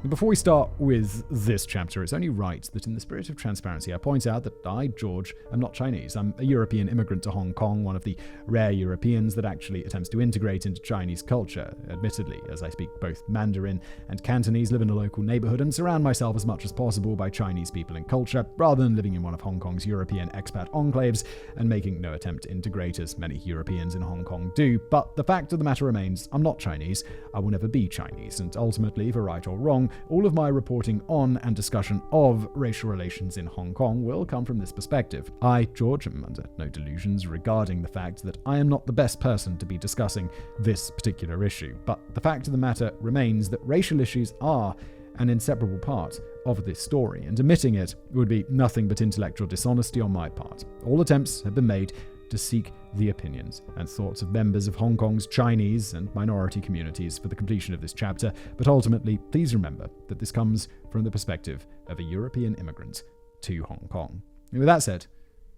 Before we start with this chapter, it's only right that in the spirit of transparency, I point out that I, George, am not Chinese. I'm a European immigrant to Hong Kong, one of the rare Europeans that actually attempts to integrate into Chinese culture. Admittedly, as I speak both Mandarin and Cantonese, live in a local neighborhood, and surround myself as much as possible by Chinese people and culture, rather than living in one of Hong Kong's European expat enclaves and making no attempt to integrate as many Europeans in Hong Kong do. But the fact of the matter remains, I'm not Chinese, I will never be Chinese, and ultimately, for right or wrong, all of my reporting on and discussion of racial relations in Hong Kong will come from this perspective. I, George, am under no delusions regarding the fact that I am not the best person to be discussing this particular issue, but the fact of the matter remains that racial issues are an inseparable part of this story, and admitting it would be nothing but intellectual dishonesty on my part. All attempts have been made to seek the opinions and thoughts of members of Hong Kong's Chinese and minority communities for the completion of this chapter, but ultimately, please remember that this comes from the perspective of a European immigrant to Hong Kong. And with that said,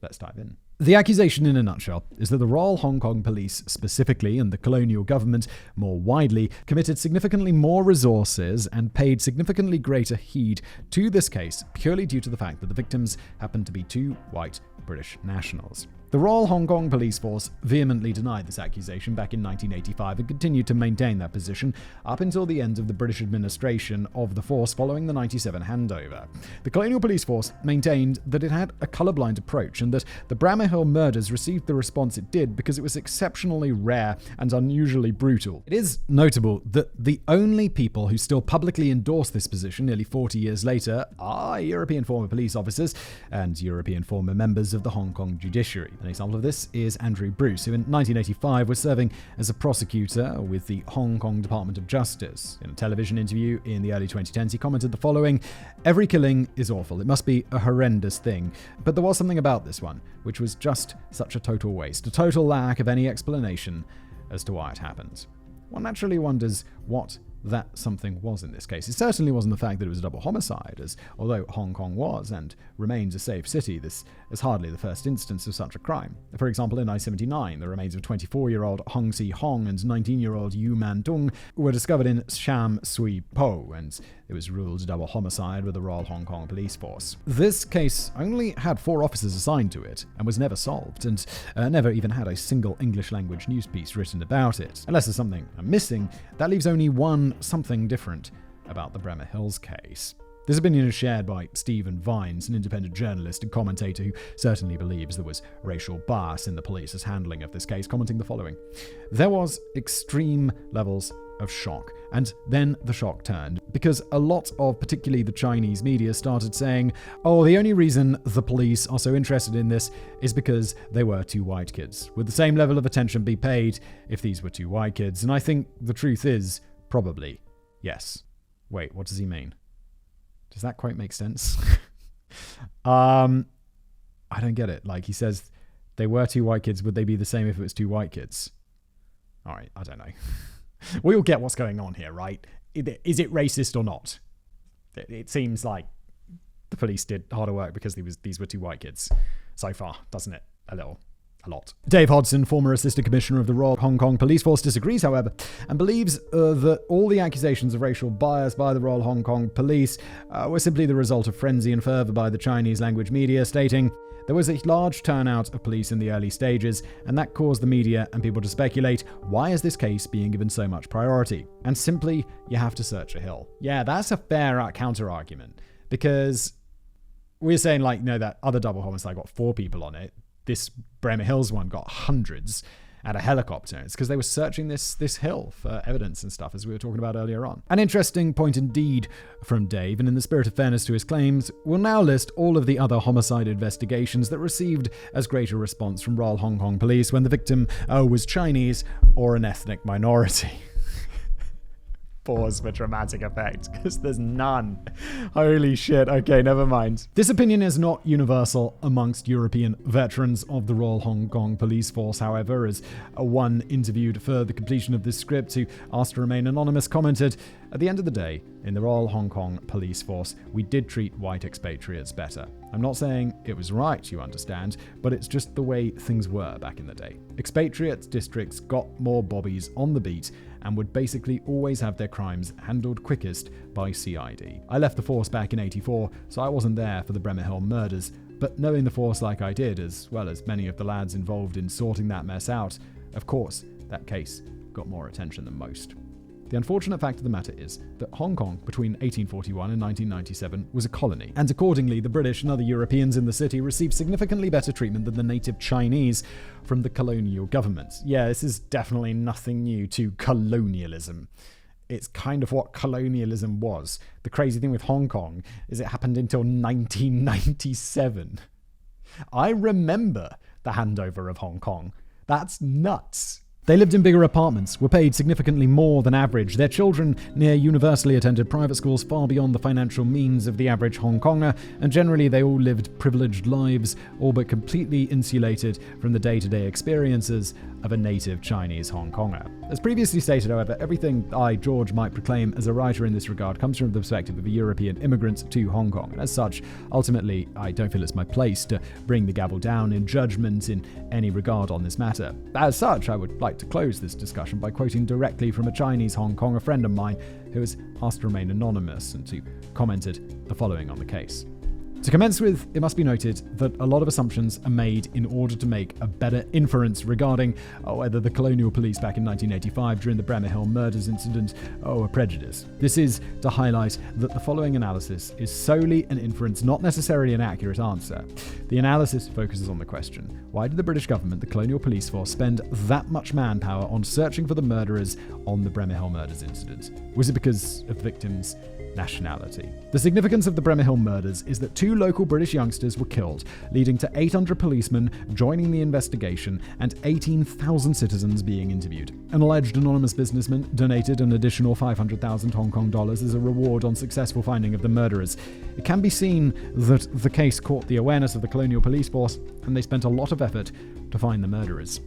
let's dive in. The accusation in a nutshell is that the Royal Hong Kong Police specifically, and the colonial government more widely, committed significantly more resources and paid significantly greater heed to this case purely due to the fact that the victims happened to be two white British nationals. The Royal Hong Kong Police Force vehemently denied this accusation back in 1985 and continued to maintain that position up until the end of the British administration of the force following the 97 handover. The Colonial Police Force maintained that it had a colourblind approach and that the Braemar Hill murders received the response it did because it was exceptionally rare and unusually brutal. It is notable that the only people who still publicly endorse this position nearly 40 years later are European former police officers and European former members of the Hong Kong judiciary. An example of this is Andrew Bruce, who in 1985 was serving as a prosecutor with the Hong Kong Department of Justice. In a television interview in the early 2010s, he commented the following: "Every killing is awful. It must be a horrendous thing. But there was something about this one, which was just such a total waste, a total lack of any explanation as to why it happened." One naturally wonders what that something was in this case. It certainly wasn't the fact that it was a double homicide, as although Hong Kong was and remains a safe city, this is hardly the first instance of such a crime. For example, in 1979, the remains of 24-year-old Hong Si-hong and 19-year-old Yu Man-tung were discovered in Sham Sui Po, and it was ruled a double homicide with the Royal Hong Kong Police Force. This case only had 4 officers assigned to it and was never solved, and never even had a single English language news piece written about it. Unless there's something I'm missing, that leaves only one something different about the Braemar Hills case. This opinion is shared by Stephen Vines, an independent journalist and commentator who certainly believes there was racial bias in the police's handling of this case, commenting the following. There was extreme levels of shock, and then the shock turned, because a lot of particularly the Chinese media started saying, oh, the only reason the police are so interested in this is because they were two white kids. Would the same level of attention be paid if these were two white kids? And I think the truth is, probably, yes. Wait, what does he mean? Does that quite make sense? I don't get it. Like, he says they were two white kids. Would they be the same if it was two white kids? All right, I don't know. We all get what's going on here, right? Is it racist or not? It seems like the police did harder work because these were two white kids so far, doesn't it? A lot. Dave Hodson, former assistant commissioner of the Royal Hong Kong Police Force, disagrees, however, and believes that all the accusations of racial bias by the Royal Hong Kong Police were simply the result of frenzy and fervor by the Chinese language media, stating, there was a large turnout of police in the early stages, and that caused the media and people to speculate, why is this case being given so much priority? And simply, you have to search a hill. Yeah, that's a fair counter-argument, because we're saying, like, no, that other double homicide got 4 people on it. This Braemar Hills one got hundreds and a helicopter. It's because they were searching this hill for evidence and stuff, as we were talking about earlier on. An interesting point indeed from Dave, and in the spirit of fairness to his claims, we'll now list all of the other homicide investigations that received as great a response from Royal Hong Kong Police when the victim was Chinese or an ethnic minority. Pause for dramatic effect, because there's none. Holy shit. Okay, never mind. This opinion is not universal amongst European veterans of the Royal Hong Kong Police Force, however, as one interviewed for the completion of this script who asked to remain anonymous commented, at the end of the day, in the Royal Hong Kong Police Force, we did treat white expatriates better. I'm not saying it was right, you understand, but it's just the way things were back in the day. Expatriate districts got more bobbies on the beat and would basically always have their crimes handled quickest by CID. I left the force back in '84, so I wasn't there for the Braemar Hill murders, but knowing the force like I did, as well as many of the lads involved in sorting that mess out, of course, that case got more attention than most. The unfortunate fact of the matter is that Hong Kong, between 1841 and 1997, was a colony, and accordingly, the British and other Europeans in the city received significantly better treatment than the native Chinese from the colonial government. Yeah, this is definitely nothing new to colonialism. It's kind of what colonialism was. The crazy thing with Hong Kong is it happened until 1997. I remember the handover of Hong Kong. That's nuts. They lived in bigger apartments, were paid significantly more than average. Their children near universally attended private schools far beyond the financial means of the average Hong Konger, and generally they all lived privileged lives, all but completely insulated from the day-to-day experiences of a native Chinese Hong Konger. As previously stated, however, everything I, George, might proclaim as a writer in this regard comes from the perspective of a European immigrant to Hong Kong, and as such, ultimately, I don't feel it's my place to bring the gavel down in judgment in any regard on this matter. As such, I would like to close this discussion by quoting directly from a Chinese Hong Konger friend of mine who has asked to remain anonymous and who commented the following on the case. To commence with, it must be noted that a lot of assumptions are made in order to make a better inference regarding whether the colonial police back in 1985 during the Braemar Hill murders incident were prejudiced. This is to highlight that the following analysis is solely an inference, not necessarily an accurate answer. The analysis focuses on the question, why did the British government, the colonial police force, spend that much manpower on searching for the murderers on the Braemar Hill murders incident? Was it because of the victims' nationality? The significance of the Braemar Hill murders is that 2 local British youngsters were killed, leading to 800 policemen joining the investigation and 18,000 citizens being interviewed. An alleged anonymous businessman donated an additional 500,000 Hong Kong dollars as a reward on successful finding of the murderers. It can be seen that the case caught the awareness of the colonial police force, and they spent a lot of effort to find the murderers.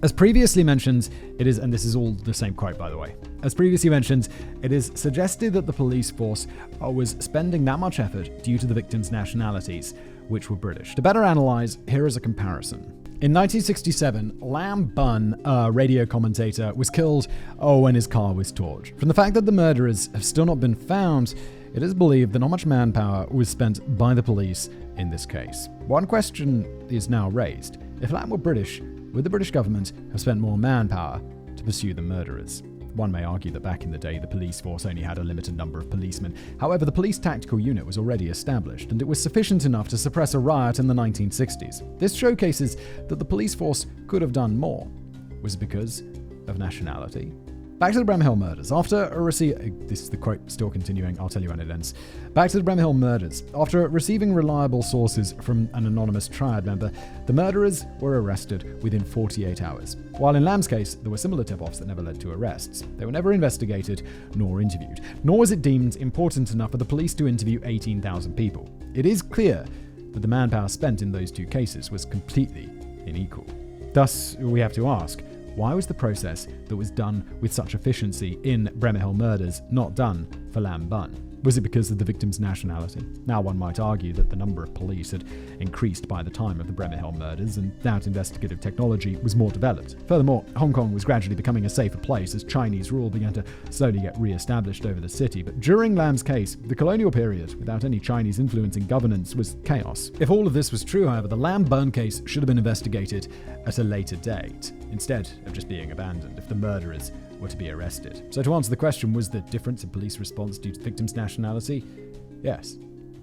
As previously mentioned, it is, and this is all the same quote by the way, as previously mentioned, it is suggested that the police force was spending that much effort due to the victims' nationalities, which were British. To better analyze, here is a comparison. In 1967, Lam Bun, a radio commentator, was killed when his car was torched. From the fact that the murderers have still not been found, it is believed that not much manpower was spent by the police in this case. One question is now raised. If Lam were British, would the British government have spent more manpower to pursue the murderers? One may argue that back in the day, the police force only had a limited number of policemen. However, the police tactical unit was already established, and it was sufficient enough to suppress a riot in the 1960s. This showcases that the police force could have done more. Was it because of nationality? Back to the Braemar murders. This is the quote still continuing, I'll tell you when it ends. Back to the Braemar murders. After receiving reliable sources from an anonymous triad member, the murderers were arrested within 48 hours. While in Lamb's case, there were similar tip-offs that never led to arrests. They were never investigated nor interviewed, nor was it deemed important enough for the police to interview 18,000 people. It is clear that the manpower spent in those two cases was completely unequal. Thus, we have to ask, why was the process that was done with such efficiency in Braemar murders not done for Lamb Bun? Was it because of the victim's nationality? Now one might argue that the number of police had increased by the time of the Braemar murders and that investigative technology was more developed. Furthermore, Hong Kong was gradually becoming a safer place as Chinese rule began to slowly get re-established over the city. But during Lamb's case, the colonial period, without any Chinese influence in governance, was chaos. If all of this was true, however, the Lamb Burn case should have been investigated at a later date, instead of just being abandoned if the murderers were to be arrested. So to answer the question, was the difference in police response due to the victim's nationality? Yes,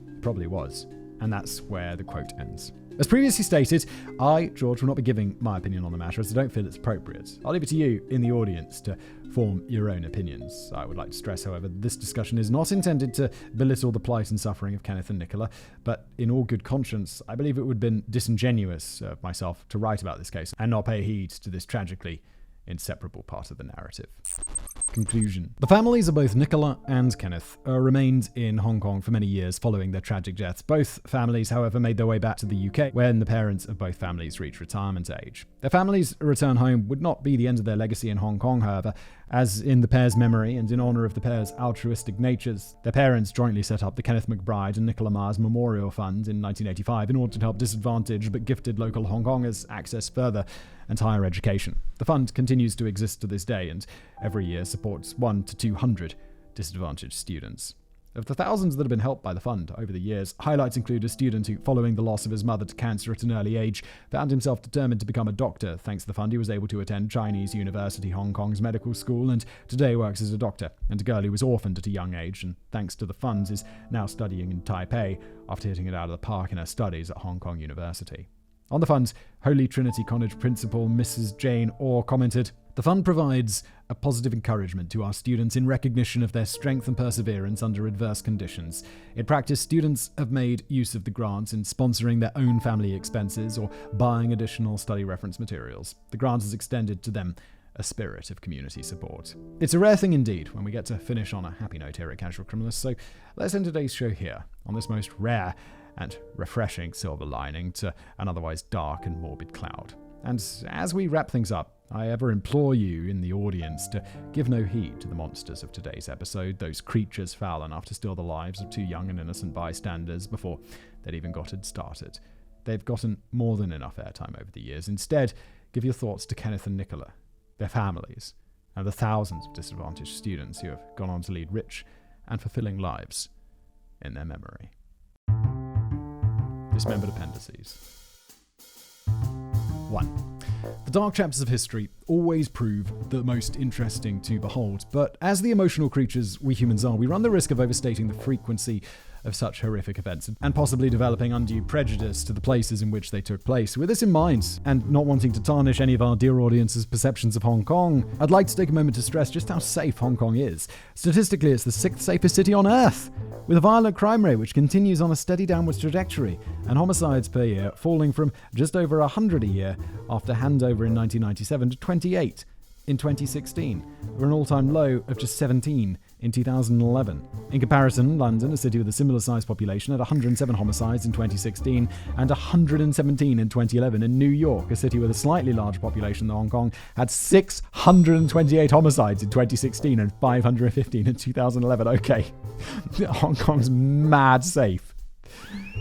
it probably was. And that's where the quote ends. As previously stated, I, George, will not be giving my opinion on the matter as I don't feel it's appropriate. I'll leave it to you in the audience to form your own opinions. I would like to stress, however, that this discussion is not intended to belittle the plight and suffering of Kenneth and Nicola, but in all good conscience, I believe it would have been disingenuous of myself to write about this case and not pay heed to this tragically inseparable part of the narrative. Conclusion. The families of both Nicola and Kenneth remained in Hong Kong for many years following their tragic deaths. Both families, however, made their way back to the UK when the parents of both families reached retirement age. Their families' return home would not be the end of their legacy in Hong Kong, however, as in the pair's memory and in honour of the pair's altruistic natures, their parents jointly set up the Kenneth McBride and Nicola Myers Memorial Fund in 1985 in order to help disadvantaged but gifted local Hong Kongers access further and higher education. The fund continues to exist to this day and every year supports 100 to 200 disadvantaged students. Of the thousands that have been helped by the fund over the years, highlights include a student who, following the loss of his mother to cancer at an early age, found himself determined to become a doctor. Thanks to the fund, he was able to attend Chinese University Hong Kong's medical school and today works as a doctor. And a girl who was orphaned at a young age and, thanks to the funds, is now studying in Taipei after hitting it out of the park in her studies at Hong Kong University. On the fund's Holy Trinity College principal, Mrs. Jane Orr, commented, "The fund provides a positive encouragement to our students in recognition of their strength and perseverance under adverse conditions. In practice, students have made use of the grants in sponsoring their own family expenses or buying additional study reference materials. The grant has extended to them a spirit of community support." It's a rare thing indeed when we get to finish on a happy note here at Casual Criminalist, so let's end today's show here on this most rare and refreshing silver lining to an otherwise dark and morbid cloud. And as we wrap things up, I ever implore you in the audience to give no heed to the monsters of today's episode, those creatures foul enough to steal the lives of two young and innocent bystanders before they'd even got it started. They've gotten more than enough airtime over the years. Instead, give your thoughts to Kenneth and Nicola, their families, and the thousands of disadvantaged students who have gone on to lead rich and fulfilling lives in their memory. Dismembered appendices. 1. The dark chapters of history always prove the most interesting to behold, but as the emotional creatures we humans are, we run the risk of overstating the frequency of such horrific events and possibly developing undue prejudice to the places in which they took place. With this in mind, and not wanting to tarnish any of our dear audience's perceptions of Hong Kong, I'd like to take a moment to stress just how safe Hong Kong is. Statistically, it's the 6th safest city on Earth, with a violent crime rate which continues on a steady downwards trajectory, and homicides per year falling from just over 100 a year after handover in 1997 to 28 in 2016, or an all-time low of just 17 in 2011. In comparison, London, a city with a similar sized population, had 107 homicides in 2016 and 117 in 2011. In New York, a city with a slightly larger population than Hong Kong, had 628 homicides in 2016 and 515 in 2011. Okay, Hong Kong's mad safe.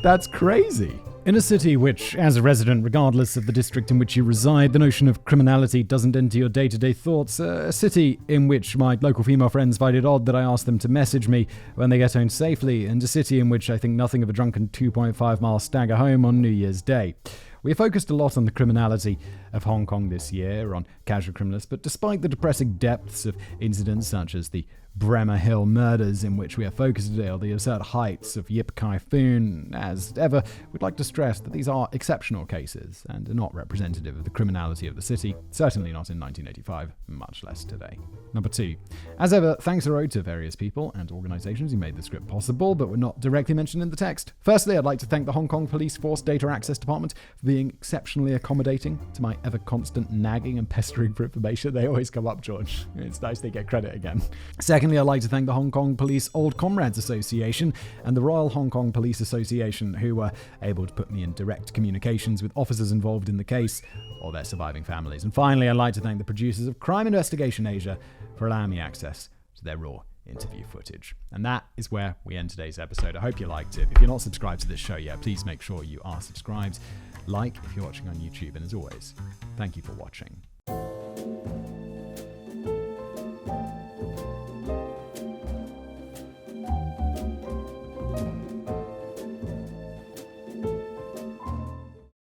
That's crazy. In a city which, as a resident, regardless of the district in which you reside, the notion of criminality doesn't enter your day-to-day thoughts, a city in which my local female friends find it odd that I ask them to message me when they get home safely, and a city in which I think nothing of a drunken 2.5-mile stagger home on New Year's Day. We focused a lot on the criminality of Hong Kong this year, on casual criminals, but despite the depressing depths of incidents such as the Braemar Hill murders in which we are focused today, or the absurd heights of Yip Kai Foon, as ever, we'd like to stress that these are exceptional cases and are not representative of the criminality of the city, certainly not in 1985, much less today. Number 2. As ever, thanks are owed to various people and organisations who made the script possible, but were not directly mentioned in the text. Firstly, I'd like to thank the Hong Kong Police Force Data Access Department for being exceptionally accommodating to my ever-constant nagging and pestering for information. They always come up, George. It's nice they get credit again. Secondly, I'd like to thank the Hong Kong Police Old Comrades Association and the Royal Hong Kong Police Association, who were able to put me in direct communications with officers involved in the case or their surviving families. And finally, I'd like to thank the producers of Crime Investigation Asia for allowing me access to their raw interview footage. And that is where we end today's episode. I hope you liked it. If you're not subscribed to this show yet, please make sure you are subscribed. Like if you're watching on YouTube. And as always, thank you for watching.